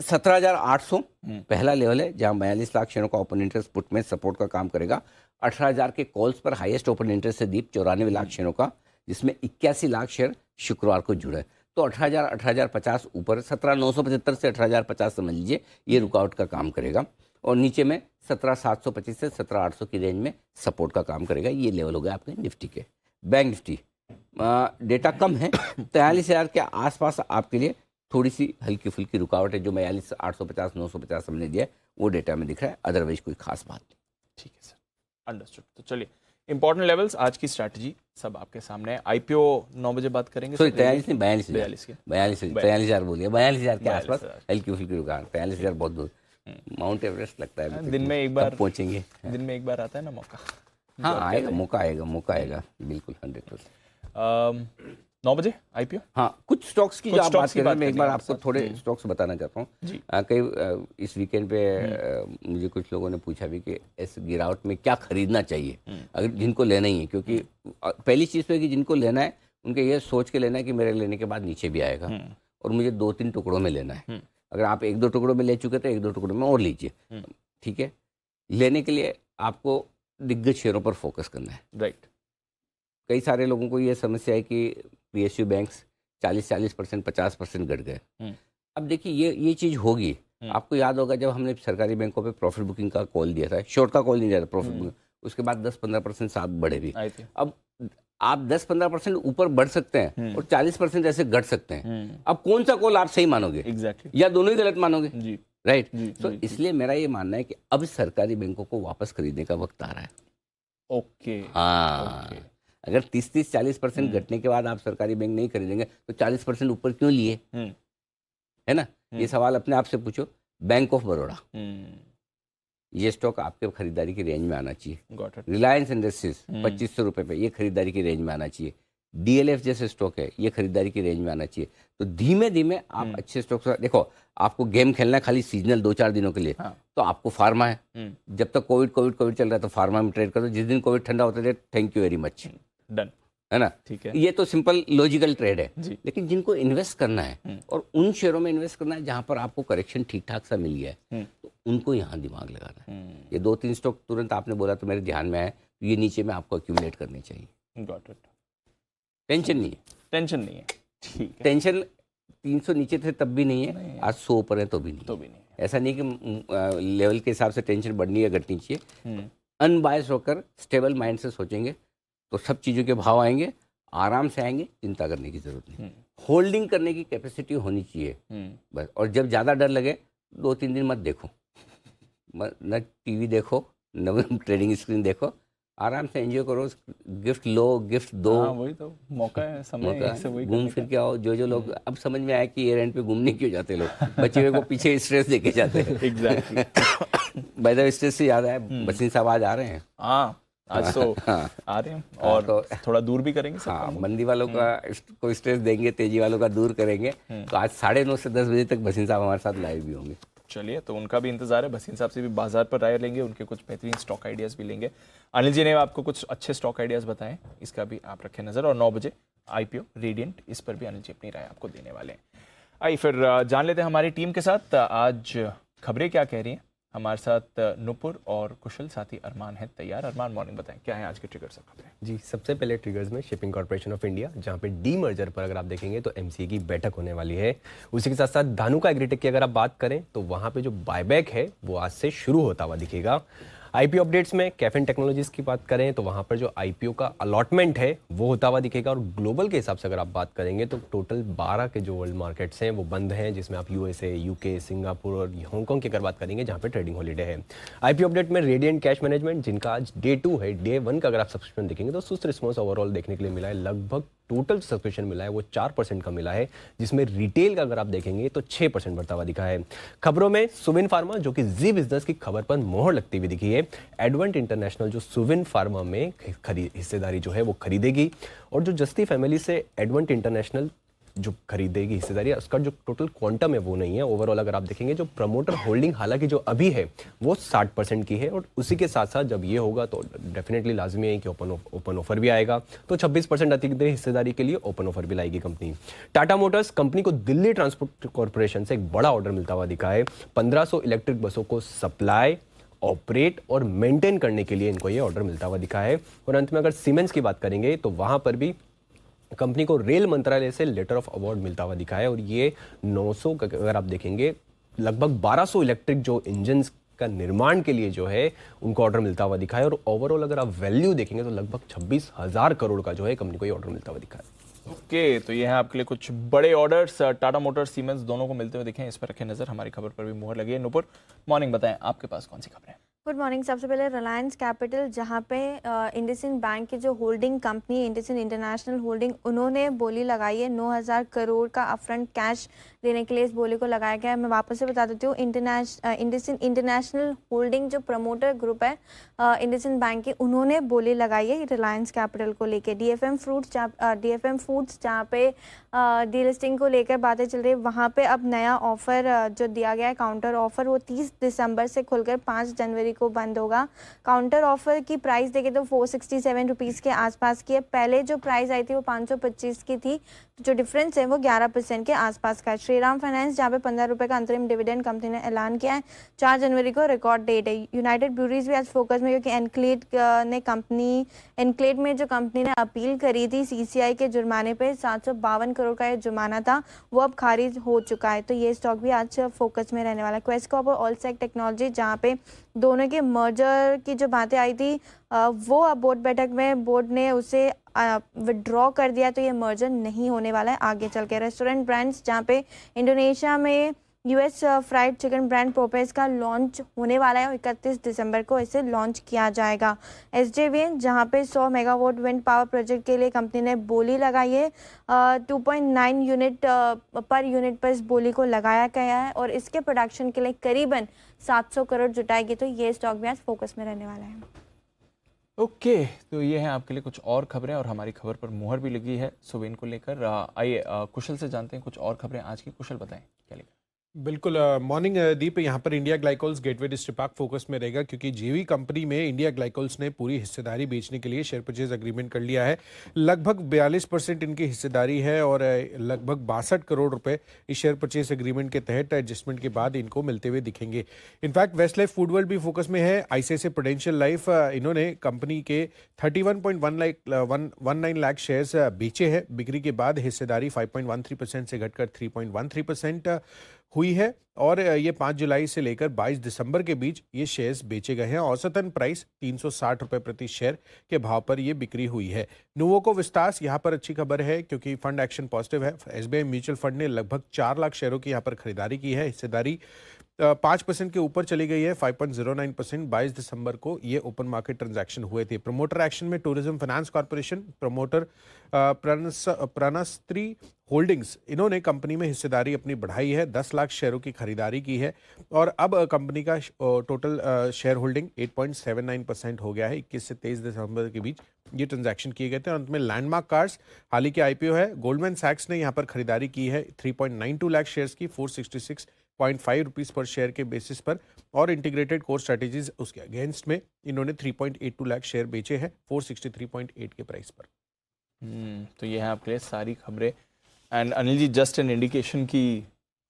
17,800 पहला लेवल है, जहां 42 लाख शेयरों का ओपन इंटरेस्ट पुट में सपोर्ट का काम करेगा। 18,000 के कॉल्स पर हाईएस्ट ओपन इंटरेस्ट है दीप 94 लाख शेयरों का, जिसमें 81 लाख शेयर शुक्रवार को जुड़े। तो 18,000, 18,050 ऊपर, 17,975 से 18,050 समझ लीजिए, ये रुकावट का काम करेगा। और नीचे में 17,725 से 17,800 की रेंज में सपोर्ट का काम करेगा। ये लेवल हो गया आपके निफ्टी के। बैंक निफ्टी डेटा कम है, 43,000 के आसपास आपके लिए थोड़ी सी हल्की फुल्की रुकावट है। जो 42,850 950 हमने दिया है वो डेटा में दिख रहा है, अदरवाइज कोई खास बात नहीं। ठीक है सर, अंडरस्टूड। तो चलिए इंपॉर्टेंट लेवल्स, आज की स्ट्रैटेजी सब आपके सामने है। आईपीओ 9 बजे बात करेंगे। सॉरी 43 नहीं, 42,000 43,000 बोलिए, 42,000 के आसपास 42,000 हल्की फुल्की रुकावट। 43,000 बहुत दूर, माउंट एवरेस्ट लगता है अभी तक। दिन में एक बार कब पहुंचेंगे? दिन में एक बार आता है ना मौका। हाँ आएगा, मौका आएगा बिल्कुल 100%। 9 बजे आईपीओ। हाँ, कुछ स्टॉक्स की जो आप बात कर रहे हैं, मैं एक बार आपको करनी है थोड़े स्टॉक्स बताना चाहता हूँ। जी। कई इस वीकेंड पे मुझे कुछ लोगों ने पूछा भी कि इस गिरावट में क्या खरीदना चाहिए अगर जिनको लेना ही है, क्योंकि पहली चीज़ तो है कि जिनको लेना है उनके ये सोच के लेना है कि मेरे लेने के बाद नीचे भी आएगा और मुझे 2-3 टुकड़ों में लेना है। अगर आप 1-2 टुकड़ों में ले चुके तो 1-2 टुकड़ों में और लीजिए, ठीक है। लेने के लिए आपको दिग्गज शेयरों पर फोकस करना है। राइट। कई सारे लोगों को ये समस्या है कि पीएसयू बैंक्स 40% 50% घट गए। अब देखिए ये चीज़ होगी। आपको याद होगा जब हमने सरकारी बैंकों पे प्रॉफिट बुकिंग का कॉल दिया था, शॉर्ट का कॉल नहीं दिया था, प्रॉफिट बुकिंग, उसके बाद 10-15% साथ बढ़े भी। अब आप 10-15% ऊपर बढ़ सकते हैं और 40% ऐसे घट सकते हैं। अब कौन सा कॉल आप सही मानोगे? एग्जैक्टली। या दोनों ही गलत मानोगे? जी। राइट। तो जी। इसलिए मेरा ये मानना है कि अब सरकारी बैंकों को वापस खरीदने का वक्त आ रहा है। ओके। हाँ, अगर 30-40% घटने के बाद आप सरकारी बैंक नहीं खरीदेंगे तो 40% ऊपर क्यों लिए? है ना? ये सवाल अपने आप से पूछो। बैंक ऑफ बड़ौदा, ये स्टॉक आपके खरीदारी की रेंज में आना चाहिए। Got it. रिलायंस इंडस्ट्रीज 2,500 रुपये पे, ये खरीदारी की रेंज में आना चाहिए। डीएलएफ जैसे स्टॉक है, ये खरीदारी की रेंज में आना चाहिए। तो धीमे धीमे आप अच्छे स्टॉक, देखो आपको गेम खेलना है खाली सीजनल 2-4 दिनों के लिए, तो आपको फार्मा है। जब तक कोविड चल रहा है तो फार्मा में ट्रेड करो। जिस दिन कोविड ठंडा होता है, thank you very much, done, है ना? ठीक है। ये तो सिंपल लॉजिकल ट्रेड है। जी। लेकिन जिनको इन्वेस्ट करना है और उन शेयरों में इन्वेस्ट करना है जहां पर आपको करेक्शन ठीक ठाक सा मिल गया है, तो उनको यहाँ दिमाग लगाना है। ये 2-3 स्टॉक तुरंत आपने बोला तो मेरे ध्यान में आया, तो ये नीचे में आपको एक्यूमुलेट करने चाहिए। Got it. टेंशन नहीं है, टेंशन नहीं है, ठीक है। टेंशन 300 नीचे थे तब भी नहीं है, आज 100 ऊपर है तो भी नहीं। तो भी नहीं। ऐसा नहीं कि लेवल के हिसाब से टेंशन बढ़नी या घटनी चाहिए। अनबायस होकर स्टेबल माइंड से सोचेंगे तो सब चीज़ों के भाव आएंगे, आराम से आएंगे, चिंता करने की जरूरत नहीं। होल्डिंग करने की कैपेसिटी होनी चाहिए बस। और जब ज़्यादा डर लगे 2-3 दिन मत देखो, न टीवी देखो, न ट्रेडिंग स्क्रीन देखो, आराम से एंजॉय करो, गिफ्ट लो, गिफ्ट दो। वही तो मौका है, समय मौका है, वही घूम फिर के आओ। जो लोग अब समझ में आया कि ये रेंट पे घूमने क्यों जाते लोग, बच्चे हुए को पीछे स्ट्रेस देके जाते हैं। Exactly. By the way stress से याद आया, बसिन साहब आज आ रहे हैं। हाँ, आज तो आ रहे हैं और तो थोड़ा दूर भी करेंगे सब। हाँ, मंदी वालों का कोई स्ट्रेस देंगे, तेजी वालों का दूर करेंगे। तो आज 9:30 से 10 बजे तक बसिन साहब हमारे साथ लाइव भी होंगे। चलिए, तो उनका भी इंतजार है। भसीन साहब से भी बाजार पर राय लेंगे, उनके कुछ बेहतरीन स्टॉक आइडियाज़ भी लेंगे। अनिल जी ने आपको कुछ अच्छे स्टॉक आइडियाज़ बताएं, इसका भी आप रखें नज़र। और 9 बजे आईपीओ रेडिएंट, इस पर भी अनिल जी अपनी राय आपको देने वाले हैं। आइए फिर जान लेते हैं हमारी टीम के साथ आज खबरें क्या कह रही हैं। हमारे साथ नुपुर और कुशल, साथ ही अरमान है तैयार। अरमान, मॉर्निंग, बताएं क्या है आज के ट्रिगर्स और खबरें। जी, सबसे पहले ट्रिगर्स में शिपिंग कॉर्पोरेशन ऑफ इंडिया, जहां पे डी मर्जर पर अगर आप देखेंगे तो एमसीए की बैठक होने वाली है। उसी के साथ साथ धानुका एग्रीटेक की अगर आप बात करें तो वहां पे जो बायबैक है वो आज से शुरू होता हुआ दिखेगा। आईपीओ अपडेट्स में कैफिन टेक्नोलॉजीज की बात करें तो वहां पर जो आईपीओ का अलॉटमेंट है वो होता हुआ दिखेगा। और ग्लोबल के हिसाब से अगर आप बात करेंगे तो टोटल 12 के जो वर्ल्ड मार्केट्स हैं वो बंद हैं, जिसमें आप यूएसए, यूके, सिंगापुर और हांगकांग की अगर बात करेंगे जहां पे ट्रेडिंग हॉलीडे है। आईपीओ अपडेट में रेडिएंट कैश मैनेजमेंट, जिनका आज डे 2 है, डे 1 का अगर आप सब्सक्रिप्शन देखेंगे तो सुस्त रिस्पॉन्स ओवरऑल देखने के लिए मिला है। लगभग टोटल सब्सक्रिप्शन मिला है वो 4% का मिला है, जिसमें रिटेल का अगर आप देखेंगे तो 6% बढ़ता हुआ दिखा है। खबरों में सुविन फार्मा, जो कि जी बिजनेस की खबर पर मोहर लगती हुई दिखी है। एडवेंट इंटरनेशनल जो सुविन फार्मा में हिस्सेदारी जो है वो खरीदेगी, और जो जस्ती फैमिली से एडवेंट इंटरनेशनल जो खरीदेगी हिस्सेदारी, उसका जो टोटल क्वांटम है वो नहीं है। ओवरऑल अगर आप देखेंगे जो प्रमोटर होल्डिंग हालांकि जो अभी है वो 60% की है, और उसी के साथ साथ जब ये होगा तो डेफिनेटली लाजमी है कि ओपन ऑफर भी आएगा, तो 26% अतिरिक्त हिस्सेदारी के लिए ओपन ऑफर भी लाएगी कंपनी। टाटा मोटर्स कंपनी को दिल्ली ट्रांसपोर्ट कॉर्पोरेशन से एक बड़ा ऑर्डर मिलता हुआ दिखा है। 1500 इलेक्ट्रिक बसों को सप्लाई, ऑपरेट और मेंटेन करने के लिए इनको ये ऑर्डर मिलता हुआ दिखा है। और अंत में अगर सीमेंस की बात करेंगे तो वहां पर भी कंपनी को रेल मंत्रालय से लेटर ऑफ अवार्ड मिलता हुआ दिखा है, और ये 900 अगर आप देखेंगे लगभग 1200 इलेक्ट्रिक जो इंजन का निर्माण के लिए जो है उनको ऑर्डर मिलता हुआ दिखा है। और ओवरऑल अगर आप वैल्यू देखेंगे तो लगभग 26,000 करोड़ का जो है कंपनी को ये ऑर्डर मिलता हुआ दिखा है। ओके, तो ये है आपके लिए कुछ बड़े ऑर्डर्स, टाटा मोटर्स, सीमेंस दोनों को मिलते हुए दिखे, इस पर रखें नजर। हमारी खबर पर भी मुहर लगी है। नुपुर, मॉर्निंग, बताएं आपके पास कौन सी खबर है? Good morning. सबसे पहले रिलायंस कैपिटल, जहां पे इंडसइंड बैंक की जो होल्डिंग कंपनी है इंडसइंड इंटरनेशनल होल्डिंग, उन्होंने बोली लगाई है 9,000 करोड़ का अपफ्रंट कैश देने के लिए इस बोली को लगाया गया है। मैं वापस से बता देती हूँ, इंडसइंड इंटरनेशनल होल्डिंग जो प्रमोटर ग्रुप है इंडसइंड बैंक की, उन्होंने बोली लगाई है रिलायंस कैपिटल को लेके। डीएफएम फूड्स जहाँ पे डीलिस्टिंग को लेकर बातें चल रही है, वहाँ पे अब नया ऑफर जो दिया गया है, काउंटर ऑफर, वो 30 दिसंबर से खुलकर 5 जनवरी को बंद होगा। काउंटर ऑफर की प्राइस देखें तो 467 रुपीज़ के आसपास की है। पहले जो प्राइस आई थी वो 525 की थी, तो जो डिफरेंस है वो 11% के आसपास का है। श्रीराम फाइनेंस, जहाँ पे 15 रुपये का अंतरिम डिविडेंड कंपनी ने ऐलान किया है। 4 जनवरी को रिकॉर्ड डेट है। यूनाइटेड ब्रूरीज भी आज फोकस में, क्योंकि एनक्लेड में जो कंपनी ने अपील करी थी सीसीआई के जुर्माने पे, 752 करोड़ का ये जुर्माना था, वो अब खारिज हो चुका है। तो ये स्टॉक भी आज फोकस में रहने वाला है। क्वेस्ट कॉर्प और ऑलसेक टेक्नोलॉजी, जहाँ पे दोनों के मर्जर की जो बातें आई थी वो अब बोर्ड बैठक में बोर्ड ने उसे विड्रॉ कर दिया, तो ये मर्जर नहीं होने वाला है आगे चल के। रेस्टोरेंट ब्रांड्स, जहाँ पे इंडोनेशिया में यूएस फ्राइड चिकन ब्रांड पोपेस का लॉन्च होने वाला है, 31 दिसंबर को इसे लॉन्च किया जाएगा। एसजेवीएन, जहाँ पे 100 मेगावाट विंड पावर प्रोजेक्ट के लिए कंपनी ने बोली लगाई है। 2.9 यूनिट पर यूनिट पर इस बोली को लगाया गया है और इसके प्रोडक्शन के लिए करीबन 700 करोड़ जुटाएगी। तो ये स्टॉक भी आज फोकस में रहने वाला है। ओके, तो ये है आपके लिए कुछ और खबरें और हमारी खबर पर मुहर भी लगी है सुवेन को लेकर। आइए कुशल से जानते हैं कुछ और खबरें आज की। कुशल, बताएं क्या लिखा? बिल्कुल, मॉर्निंग दीप। यहाँ पर इंडिया ग्लाइकोल्स गेटवे डिस्ट्रीपार्क फोकस में रहेगा, क्योंकि जेवी कंपनी में इंडिया ग्लाइकोल्स ने पूरी हिस्सेदारी बेचने के लिए शेयर परचेज एग्रीमेंट कर लिया है। लगभग 42% इनकी हिस्सेदारी है और लगभग 62 करोड़ रुपए इस शेयर परचेज एग्रीमेंट के तहत एडजस्टमेंट के बाद इनको मिलते हुए दिखेंगे। इनफैक्ट वेस्ट लाइफ फूडवर्ल्ड भी फोकस में है। आईसीआईसीआई प्रूडेंशियल लाइफ, इन्होंने कंपनी के 31.19 लाख शेयर्स बेचे हैं। बिक्री के बाद हिस्सेदारी 5.13% से घटकर 3.13% हुई है और ये 5 जुलाई से लेकर 22 दिसंबर के बीच ये शेयर्स बेचे गए हैं। औसतन प्राइस 360 रुपए प्रति शेयर के भाव पर ये बिक्री हुई है। नुवोको विस्तास, यहाँ पर अच्छी खबर है क्योंकि फंड एक्शन पॉजिटिव है। एसबीआई म्यूचुअल फंड ने लगभग 4 लाख शेयरों की यहाँ पर खरीदारी की है। हिस्सेदारी 5% के ऊपर चली गई है, 5.09%। 22 दिसंबर को ये ओपन मार्केट ट्रांजैक्शन हुए थे। प्रमोटर एक्शन में टूरिज्म फाइनेंस कॉर्पोरेशन, प्रमोटर प्राणस्त्री होल्डिंग्स, इन्होंने कंपनी में हिस्सेदारी अपनी बढ़ाई है। 10 लाख शेयरों की खरीदारी की है और अब कंपनी का टोटल शेयर होल्डिंग 8.79% हो गया है। 21 से 23 दिसंबर के बीच ये ट्रांजैक्शन किए गए थे। अंत में लैंडमार्क कार्स, हाल ही के आईपीओ है। गोल्डमैन सैक्स ने यहाँ पर खरीदारी की है 3.92 लाख शेयर्स की 466.5 रुपीस पर शेयर के बेसिस पर, और इंटीग्रेटेड कोर स्ट्रेटेजीज उसके अगेंस्ट में इन्होंने 3.82 लाख शेयर बेचे हैं 463.8 के प्राइस पर। तो ये है आपके लिए सारी खबरें। And Anil ji, just an indication की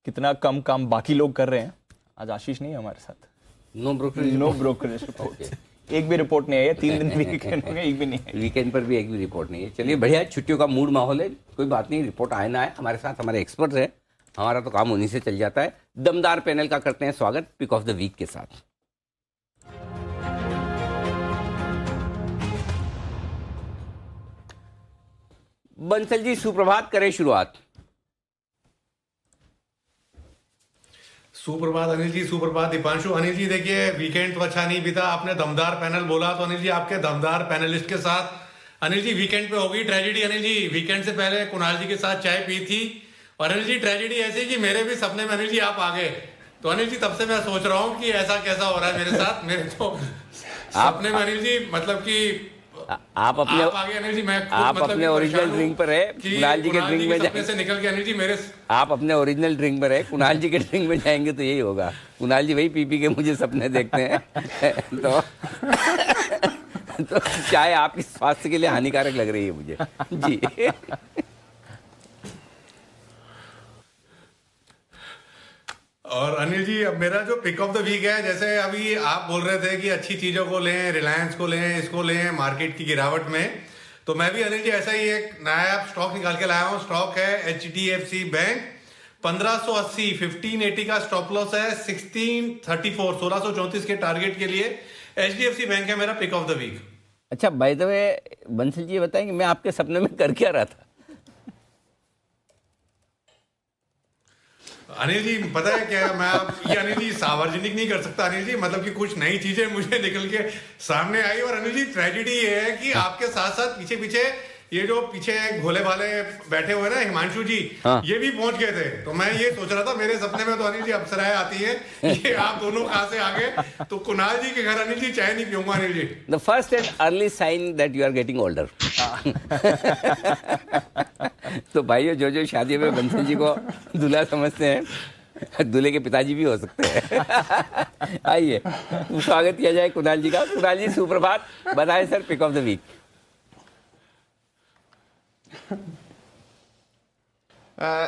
कितना कम काम बाकी लोग कर रहे हैं। आज आशीष नहीं है हमारे साथ। नो ब्रोकरेज रिपोर्ट एक भी रिपोर्ट नहीं आई है। 3 दिन वीकेंड हो गए, एक भी नहीं है। वीकेंड पर भी एक भी रिपोर्ट नहीं है। चलिए, बढ़िया है, छुट्टियों का मूड माहौल है, कोई बात नहीं। रिपोर्ट आए ना आए, हमारे साथ हमारे एक्सपर्ट्स हैं, हमारा तो काम उन्हीं से चल जाता है। दमदार पैनल का करते हैं स्वागत पिक ऑफ द वीक के साथ। बंसल जी, सुप्रभात, करें शुरुआत। सुप्रभात अनिल जी, सुप्रभात दीपांशु। अनिल जी देखिए, वीकेंड तो अच्छा नहीं बीता। आपने दमदार पैनल बोला तो अनिल जी आपके दमदार पैनलिस्ट के साथ अनिल जी वीकेंड पे होगी ट्रेजेडी। अनिल जी वीकेंड से पहले कुणाल जी के साथ चाय पी थी और अनिल जी ट्रेजेडी ऐसी कि मेरे भी सपने में अनिल जी आप आ गए। तो अनिल जी तब से मैं सोच रहा हूँ कि ऐसा कैसा हो रहा है मेरे साथ। मेरे तो सपने में अनिल जी मतलब कि आप अपने अनिल जी, मैं आप मतलब अपने ओरिजिनल ड्रिंक पर है, कुणाल जी के ड्रिंक में सपने से निकल के अनिल जी मेरे आप अपने ओरिजिनल ड्रिंक पर है, कुणाल जी के ड्रिंक में जाएंगे तो यही होगा। कुणाल जी वही पी पी के मुझे सपने देखते हैं। तो चाय आपके स्वास्थ्य के लिए हानिकारक लग रही है मुझे जी। और अनिल जी, अब मेरा जो पिक ऑफ द वीक है, जैसे अभी आप बोल रहे थे कि अच्छी चीजों को लें, रिलायंस को लें, इसको लें मार्केट की गिरावट में, तो मैं भी अनिल जी ऐसा ही एक नया स्टॉक निकाल के लाया हूँ। स्टॉक है HDFC बैंक। 1580 1580 का स्टॉप लॉस है, 1634 के टारगेट के लिए HDFC बैंक है मेरा पिक ऑफ द वीक। अच्छा, by the way Bansal ji बताएंगे मैं आपके सपने में कर क्या रहा था? अनिल जी पता है क्या, मैं आप ये अनिल जी सार्वजनिक नहीं कर सकता अनिल जी, मतलब कि कुछ नई चीजें मुझे निकल के सामने आई। और अनिल जी ट्रेजेडी ये है कि आपके साथ साथ पीछे पीछे ये जो पीछे भोले भाले बैठे हुए ना हिमांशु जी, हाँ। ये भी पहुंच गए थे। तो मैं ये सोच रहा था मेरे सपने में तो अनिल जी अप्सराएं आती है, ये आप दोनों कहां से आ गए? तो कुणाल जी के घर अनिल जी चाय नहीं पीऊंगा Anil ji. The first and early sign that you are getting older. तो भाइयों, जो जो शादी में बंसल जी को दूल्हा समझते हैं, दूल्हे के पिताजी भी हो सकते हैं। आइए स्वागत किया जाए कुणाल जी का। कुणाल जी सुप्रभात, बताएं sir pick of the week.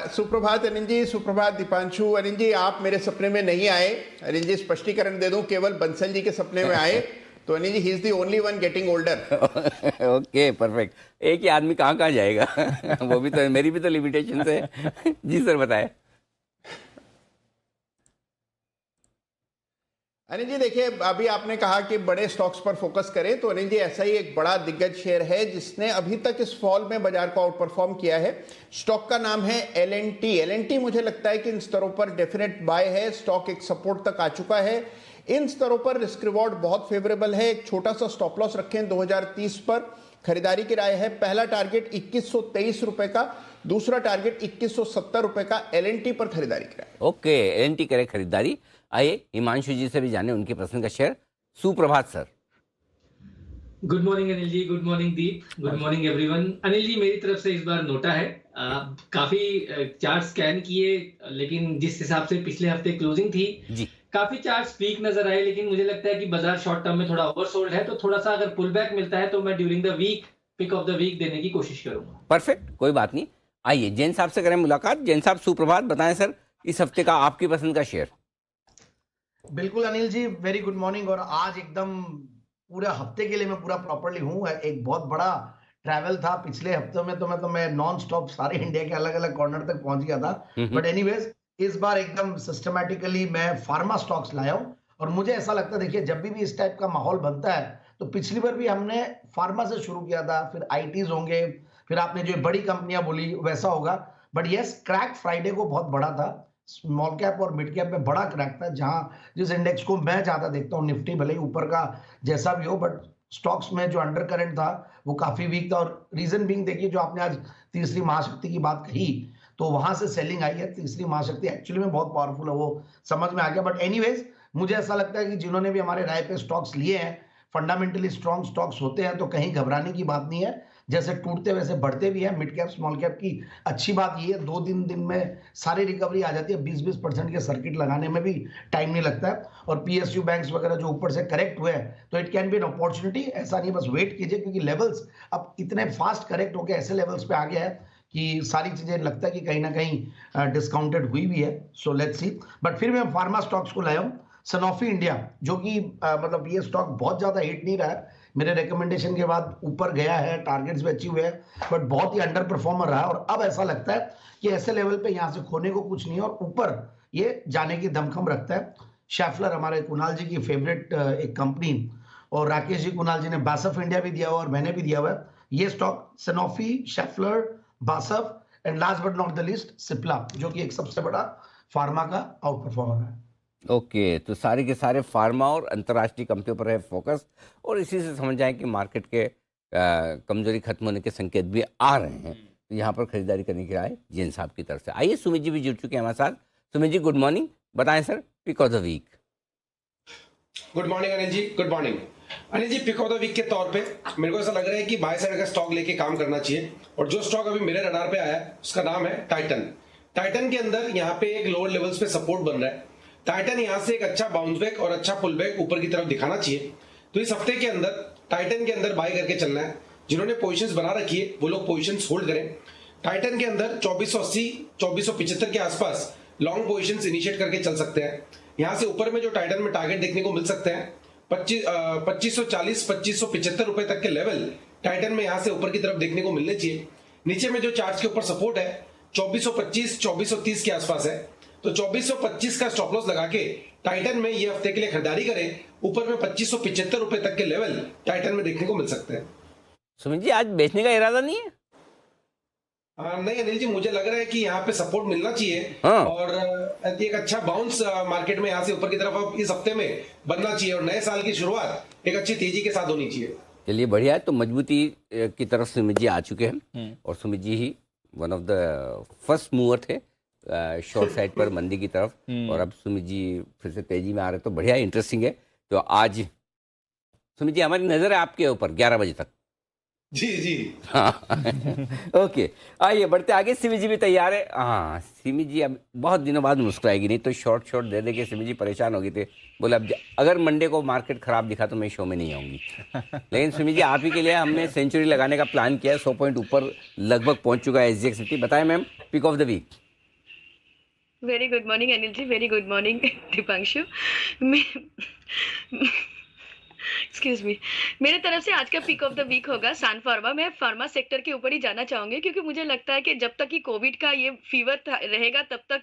सुप्रभात अनिल जी, सुप्रभात दीपांशु। अनिल जी आप मेरे सपने में नहीं आए। अनिल जी स्पष्टीकरण दे दूं, केवल बंसल जी के सपने में आए। तो Anil ji he is the only one getting older. Okay perfect. एक ही आदमी कहाँ कहाँ जाएगा? वो भी तो, मेरी भी तो लिमिटेशन है। जी सर बताएं। अनिल जी देखिए, अभी आपने कहा कि बड़े स्टॉक्स पर फोकस करें, तो अनिल जी ऐसा ही एक बड़ा दिग्गज शेयर है जिसने अभी तक इस फॉल में बाजार को आउट परफॉर्म किया है। स्टॉक का नाम है L&T। L&T मुझे लगता है कि इन स्तरों पर डेफिनेट बाय है। स्टॉक एक सपोर्ट तक आ चुका है। इन स्तरों पर रिस्क रिवॉर्ड बहुत फेवरेबल है। एक छोटा सा स्टॉप लॉस रखें 2030 पर। खरीदारी की राय है, पहला टारगेट 2123 रुपए का, दूसरा टारगेट 2170 रुपए का। L&T पर खरीदारी की राय। ओके, L&T करे खरीदारी। आइए हिमांशु जी से भी जाने उनकी पसंद का शेयर। सुप्रभात sir. Good morning Anil ji, good morning दीप, good morning everyone. Anil ji मेरी तरफ से इस बार नोटा है। काफी चार्ट स्कैन किए, लेकिन जिस हिसाब से पिछले हफ्ते क्लोजिंग थी जी, काफी चार्ट वीक नजर आए, लेकिन मुझे लगता है कि बाजार शॉर्ट टर्म में थोड़ा ओवरसोल्ड है। तो थोड़ा सा अगर पुल बैक मिलता है तो मैं during the week pick of the week देने की कोशिश करूंगा। परफेक्ट, कोई बात नहीं। आइए जैन साहब से करें मुलाकात। जैन साहब सुप्रभात, बताएं सर इस हफ्ते का आपकी पसंद का शेयर। बिल्कुल Anil ji, very good morning. और आज एकदम पूरे हफ्ते के लिए मैं पूरा प्रॉपर्ली हूँ। एक बहुत बड़ा ट्रैवल था पिछले हफ्ते में, तो मैं नॉन स्टॉप सारे इंडिया के अलग अलग कॉर्नर तक पहुंच गया था। बट एनीवेज इस बार एकदम सिस्टमैटिकली मैं फार्मा स्टॉक्स लाया हूँ। और मुझे ऐसा लगता है, देखिए जब भी इस टाइप का माहौल बनता है, तो पिछली बार भी हमने फार्मा से शुरू किया था, फिर आईटीज होंगे, फिर आपने जो बड़ी कंपनियां बोली वैसा होगा। बट यस, क्रैक फ्राइडे को बहुत बड़ा था। स्मॉल कैप और मिड कैप में बड़ा क्रैक था, जहां जिस इंडेक्स को मैं ज्यादा देखता हूँ, निफ्टी भले ही ऊपर का जैसा भी हो, बट स्टॉक्स में जो अंडर करंट था वो काफी वीक था। और रीजन बीइंग देखिए, जो आपने आज तीसरी महाशक्ति की बात कही, तो वहां से सेलिंग आई है। तीसरी महाशक्ति एक्चुअली में बहुत पावरफुल है, वो समझ में आ गया। बट एनीवेज मुझे ऐसा लगता है कि जिन्होंने भी हमारे राय पे स्टॉक्स लिए हैं, फंडामेंटली स्ट्रॉन्ग स्टॉक्स होते हैं, तो कहीं घबराने की बात नहीं है। जैसे टूटते वैसे बढ़ते भी हैं। मिड कैप स्मॉल कैप की अच्छी बात ये है, 2-3 दिन में सारी रिकवरी आ जाती है। 20-20% के सर्किट लगाने में भी टाइम नहीं लगता है। और पीएसयू बैंक्स वगैरह जो ऊपर से करेक्ट हुए हैं, तो it can be an opportunity. ऐसा नहीं, बस वेट कीजिए, क्योंकि लेवल्स अब इतने फास्ट करेक्ट होकर ऐसे लेवल्स पे आ गया है कि सारी चीजें लगता है कि कहीं ना कहीं डिस्काउंटेड हुई भी है। So let's see. बट फिर मैं फार्मा स्टॉक्स को लाया हूँ। सनोफी इंडिया, जो कि मतलब ये स्टॉक बहुत ज्यादा हिट नहीं रहा है, मेरे रिकमेंडेशन के बाद ऊपर गया है, टारगेट्स भी अचीव हुए हैं, बट बहुत ही अंडर परफॉर्मर रहा है। और अब ऐसा लगता है कि ऐसे लेवल पे यहाँ से खोने को कुछ नहीं है, और ऊपर ये जाने की दमखम रखता है। शैफलर हमारे कुणाल जी की फेवरेट एक कंपनी, और राकेश जी कुणाल जी ने बासफ इंडिया भी दिया हुआ और मैंने भी दिया हुआ है। ये stock Sanofi, शैफलर, बासफ and last but not the list Cipla, जो कि एक सबसे बड़ा फार्मा का आउट परफॉर्मर है। ओके, तो सारे के सारे फार्मा और अंतर्राष्ट्रीय कंपनियों पर है फोकस, और इसी से समझ जाए कि मार्केट के कमजोरी खत्म होने के संकेत भी आ रहे हैं। तो यहाँ पर खरीदारी करने की राय जैन साहब की तरफ से। आइए सुमित जी भी जुड़ चुके हैं हमारे साथ। सुमित जी गुड मॉर्निंग, बताएं sir pick of the week. Good morning Anil ji, good morning. Anil ji, pick of the week के तौर पे मेरे को ऐसा लग रहा है कि बाय साइड का स्टॉक लेके काम करना चाहिए, और जो स्टॉक अभी मेरे रडार पे आया है उसका नाम है टाइटन। टाइटन के अंदर यहाँ पे एक लोअर लेवल्स पे सपोर्ट बन रहा है। टाइटन यहां से एक अच्छा बाउंस बैक और अच्छा पुल बैक ऊपर की तरफ दिखाना चाहिए। तो इस हफ्ते के अंदर टाइटन के अंदर बाय करके चलना है। जिन्होंने पोजीशंस बना रखी है वो लोग पोजीशंस होल्ड करें। टाइटन के अंदर 2480 2475 के आसपास लॉन्ग पोजीशंस इनिशिएट करके चल सकते हैं। यहां से ऊपर में जो टाइटन में टारगेट देखने को मिल सकते हैं 2540 2575 रुपए तक के लेवल टाइटन में यहां से ऊपर की तरफ देखने को मिलने चाहिए। नीचे में जो चार्ट्स के ऊपर सपोर्ट है 2425 2430 के आसपास है, तो 2425 का स्टॉप लॉस लगा के टाइटन में ये हफ्ते के लिए खरीदारी करें। ऊपर में 2575 रुपए तक के लेवल टाइटन में देखने को मिल सकते हैं। सुमित जी, आज बेचने का इरादा नहीं है? नहीं अनिल जी, मुझे लग रहा है कि यहाँ पे सपोर्ट मिलना चाहिए। हाँ। और एक अच्छा बाउंस मार्केट में यहाँ से ऊपर की तरफ अब इस हफ्ते में बनना चाहिए और नए साल की शुरुआत एक अच्छी तेजी के साथ होनी चाहिए। चलिए बढ़िया है। तो मजबूती की तरफ सुमित जी आ चुके हैं और Sumit ji he one of the first mover थे शॉर्ट साइड पर मंदी की तरफ, और अब सुमित जी फिर से तेजी में आ रहे, तो बढ़िया इंटरेस्टिंग है। तो आज सुमित जी हमारी नजर है आपके ऊपर 11 बजे तक। जी जी हाँ ओके, आइए बढ़ते आगे। सिमी जी भी तैयार है। हाँ सिमी जी अब बहुत दिनों बाद मुस्कुराएगी, नहीं तो शॉर्ट दे दे के सिमी जी परेशान हो गए थे। बोले अब अगर मंडे को मार्केट खराब दिखा तो मैं शो में नहीं आऊंगी। लेकिन सिमी जी आप ही के लिए हमने सेंचुरी लगाने का प्लान किया है। 100 पॉइंट ऊपर लगभग पहुंच चुका है SGX निफ्टी। बताएं ma'am, pick of the week. Very good morning Anil ji, very good morning Dipanshu. Excuse me, मेरे तरफ से आज का पिक ऑफ द वीक होगा सन फार्मा। मैं फार्मा सेक्टर के ऊपर ही जाना चाहूंगी क्योंकि मुझे लगता है कि जब तक कि कोविड का ये फीवर रहेगा तब तक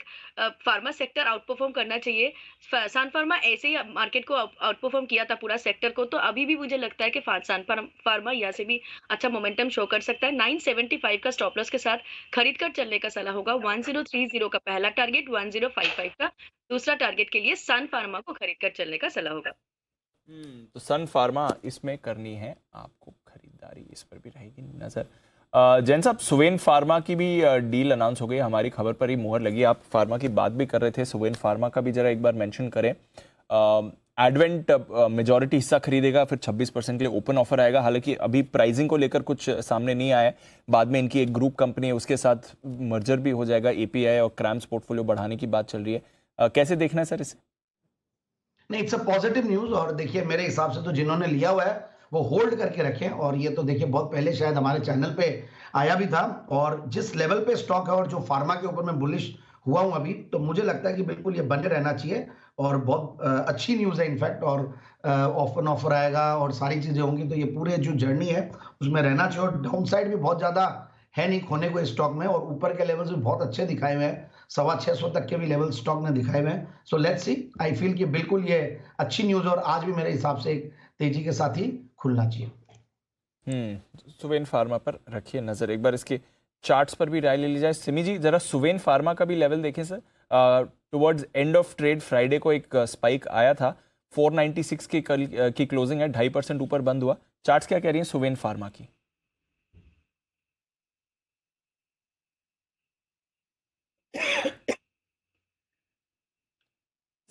फार्मा सेक्टर आउट परफॉर्म करना चाहिए। सन फार्मा ऐसे ही मार्केट को आउट परफॉर्म किया था पूरा सेक्टर को, तो अभी भी मुझे लगता है कि सन फार्मा यहाँ से भी अच्छा मोमेंटम शो कर सकता है। 975 का स्टॉप लॉस के साथ खरीद कर चलने का सलाह होगा। 1030 का पहला टारगेट, 1055 का दूसरा टारगेट के लिए सन फार्मा को खरीद कर चलने का सलाह होगा। तो सन फार्मा इसमें करनी है आपको खरीदारी, इस पर भी रहेगी नजर। जैन साहब, सुवेन फार्मा की भी डील अनाउंस हो गई, हमारी खबर पर ही मुहर लगी। आप फार्मा की बात भी कर रहे थे, सुवेन फार्मा का भी जरा एक बार मेंशन करें। एडवेंट मेजॉरिटी हिस्सा खरीदेगा, फिर 26% के लिए ओपन ऑफर आएगा। हालांकि अभी प्राइसिंग को लेकर कुछ सामने नहीं आया है। बाद में इनकी एक ग्रुप कंपनी है, उसके साथ मर्जर भी हो जाएगा। API और क्रैम्स पोर्टफोलियो बढ़ाने की बात चल रही है। कैसे देखना है सर इसे? नहीं, इट्स अ पॉजिटिव न्यूज। और देखिए मेरे हिसाब से तो जिन्होंने लिया हुआ है वो होल्ड करके रखें। और ये तो देखिए बहुत पहले शायद हमारे चैनल पे आया भी था। और जिस लेवल पे स्टॉक है और जो फार्मा के ऊपर मैं बुलिश हुआ हूं अभी, तो मुझे लगता है कि बिल्कुल ये बने रहना चाहिए। और बहुत अच्छी न्यूज है इनफैक्ट। और ओपन ऑफर आएगा और सारी चीजें होंगी, तो ये पूरे जो जर्नी है उसमें रहना चाहिए। और डाउन साइड भी बहुत ज्यादा है नहीं खोने को स्टॉक में, और ऊपर के लेवल्स भी बहुत अच्छे दिखाए हुए हैं। 650 तक के भी लेवल स्टॉक ने दिखाए हुए हैं। So let's see, I feel कि बिल्कुल ये अच्छी न्यूज, और आज भी मेरे हिसाब से एक तेजी के साथ ही खुलना चाहिए। सुवेन फार्मा पर रखिए नजर। एक बार इसके चार्ट्स पर भी राय ले ली जाए। सिमी जी जरा सुवेन फार्मा का भी लेवल देखें sir. Towards end of trade Friday को एक स्पाइक आया था। 496 की क्लोजिंग है, 2.5% ऊपर बंद हुआ। चार्ट्स क्या कह रही हैं सुवेन फार्मा की?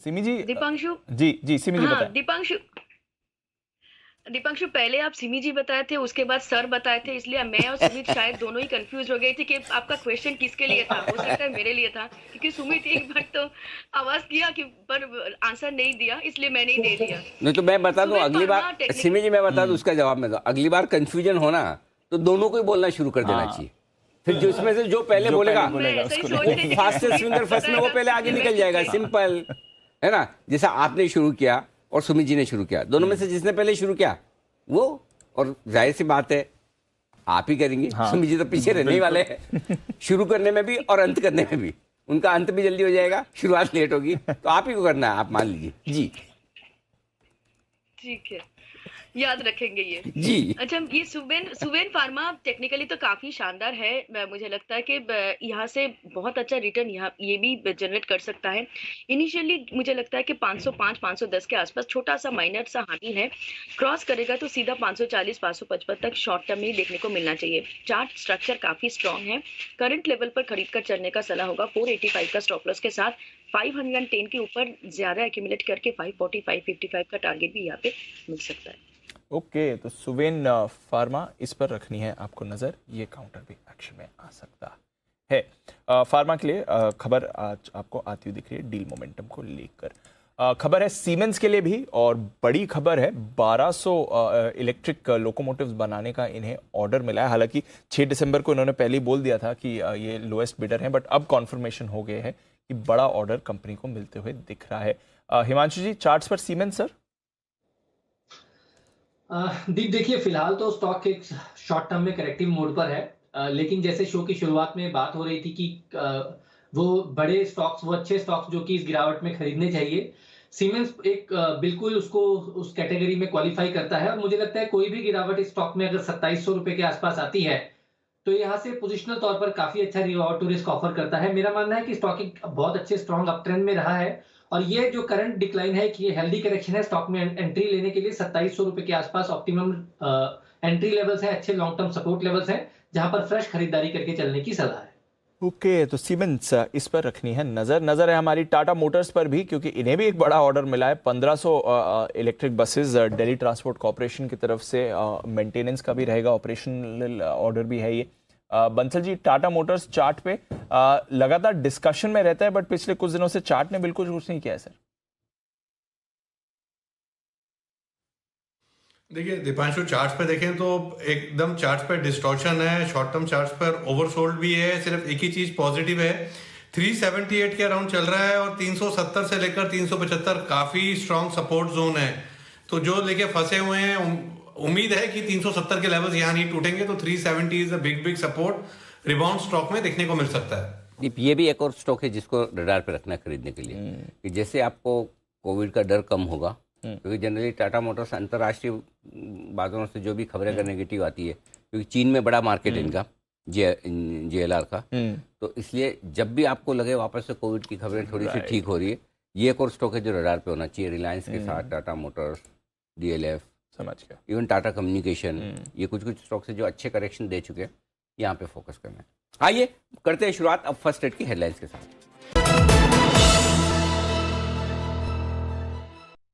सिमी जी, दीपांशु जी सिमी जी हाँ बताएं। दीपांशु पहले आप सिमी जी बताए थे, उसके बाद सर बताए थे, इसलिए मैं और सुमित शायद दोनों ही कंफ्यूज हो गए थे कि आपका क्वेश्चन किसके लिए था। हो सकता है मेरे लिए था, क्योंकि सुमित एक बार तो आवाज किया कि पर आंसर नहीं दिया, इसलिए मैंने ही दे दिया। नहीं तो मैं बता दूं अगली बार, सिमी जी मैं बता दूं उसका जवाब मैं दूं। अगली बार कंफ्यूजन होना तो दोनों को ही बोलना शुरू कर देना चाहिए। फिर जो इसमें से जो पहले बोलेगा फास्टेस्ट स्विंगर फर्स्ट में, वो पहले आगे निकल जाएगा। सिंपल है ना, जैसा आपने शुरू किया और सुमित जी ने शुरू किया, दोनों में से जिसने पहले शुरू किया वो, और जाहिर सी बात है आप ही करेंगे। हाँ, सुमित जी तो पीछे रहने ही वाले हैं शुरू करने में भी और अंत करने में भी। उनका अंत भी जल्दी हो जाएगा, शुरुआत लेट होगी, तो आप ही को करना है, आप मान लीजिए जी। ठीक है, याद रखेंगे ये जी। अच्छा, ये सुवेन फार्मा टेक्निकली तो काफी शानदार है। मुझे लगता है कि यहाँ से बहुत अच्छा रिटर्न ये भी जनरेट कर सकता है। इनिशियली मुझे लगता है कि 505 510 के आसपास छोटा सा माइनर सा हानि है। क्रॉस करेगा तो सीधा 540 555 तक शॉर्ट टर्म में ही देखने को मिलना चाहिए। चार्ट स्ट्रक्चर काफी स्ट्रॉन्ग है। करंट लेवल पर खरीद कर चलने का सलाह होगा। 485 का स्टॉप लॉस के साथ 510 के ऊपर ज्यादा एक्यूमुलेट करके 540 555 का टारगेट भी यहाँ पे मिल सकता है। ओके, तो सुवेन फार्मा इस पर रखनी है आपको नजर। ये काउंटर भी एक्शन में आ सकता है। फार्मा के लिए खबर आज आपको आती हुई दिख रही है डील मोमेंटम को लेकर। खबर है सीमेंस के लिए भी, और बड़ी खबर है 1200 इलेक्ट्रिक लोकोमोटिव्स बनाने का इन्हें ऑर्डर मिला है। हालांकि 6 दिसंबर को इन्होंने पहले ही बोल दिया था कि ये लोएस्ट बिडर हैं, बट अब कॉन्फर्मेशन हो गए हैं कि बड़ा ऑर्डर कंपनी को मिलते हुए दिख रहा है। हिमांशु जी, चार्ट्स पर सीमेंस सर। दीप देखिए, फिलहाल तो स्टॉक एक शॉर्ट टर्म में करेक्टिव मोड पर है। लेकिन जैसे शो की शुरुआत में बात हो रही थी कि वो बड़े स्टॉक्स, वो अच्छे स्टॉक्स जो कि इस गिरावट में खरीदने चाहिए, सीमेंस एक बिल्कुल उसको उस कैटेगरी में क्वालिफाई करता है। और मुझे लगता है कोई भी गिरावट इस स्टॉक में अगर 2700 रुपए के आसपास आती है तो यहाँ से पोजिशनल तौर पर काफी अच्छा रिवॉर्ड टू रिस्क ऑफर करता है। मेरा मानना है कि स्टॉक एक बहुत अच्छे स्ट्रॉन्ग अप ट्रेंड में रहा है और ये जो करंट डिक्लाइन है कि ये हेल्दी करेक्शन है, स्टॉक में एंट्री लेने के लिए 2700 रुपए के आसपास ऑप्टिमम एंट्री लेवल्स है, अच्छे लॉन्ग टर्म सपोर्ट लेवल्स हैं जहां पर फ्रेश खरीदारी करके चलने की सलाह है। ओके, तो सीमेंस इस पर रखनी है नजर है हमारी टाटा मोटर्स पर भी, क्योंकि इन्हें भी एक बड़ा ऑर्डर मिला है 1500 electric buses Delhi transport corporation की तरफ से। मेंटेनेंस का भी रहेगा, ऑपरेशनल ऑर्डर भी है ये। बंसल जी, टाटा मोटर्स चार्ट पे लगातार डिस्कशन में रहता है, बट पिछले कुछ दिनों से चार्ट ने बिल्कुल कुछ नहीं किया है सर। देखिए दीपांशु, चार्ट्स पे देखें तो एकदम चार्ट्स पे डिस्टॉर्शन है, शॉर्ट टर्म चार्ट्स पर ओवरसोल्ड भी है। सिर्फ एक ही चीज पॉजिटिव है, 378 के अराउंड चल रहा है और 370 से लेकर 375 काफी स्ट्रॉन्ग सपोर्ट जोन है। तो जो लेके फंसे हुए हैं, उम्मीद है कि 370 के लेवल्स यहाँ नहीं टूटेंगे, तो 370 is a big support rebound stock में देखने को मिल सकता है। ये भी एक और स्टॉक है जिसको रडार पे रखना खरीदने के लिए, कि जैसे आपको कोविड का डर कम होगा, क्योंकि जनरली टाटा मोटर्स अंतर्राष्ट्रीय बाजारों से जो भी खबरें अगर नेगेटिव आती है, क्योंकि चीन में बड़ा मार्केट है इनका JLR का, तो इसलिए जब भी आपको लगे वापस से कोविड की खबरें थोड़ी सी ठीक हो रही है, ये एक और स्टॉक है जो रडार पे होना चाहिए। रिलायंस के साथ टाटा मोटर्स, DLF, समझ गया, इवन टाटा कम्युनिकेशन, ये कुछ स्टॉक्स है जो अच्छे करेक्शन दे चुके हैं, यहाँ पे फोकस करना है। आइए करते हैं शुरुआत अब फर्स्ट एड की हेडलाइंस के साथ।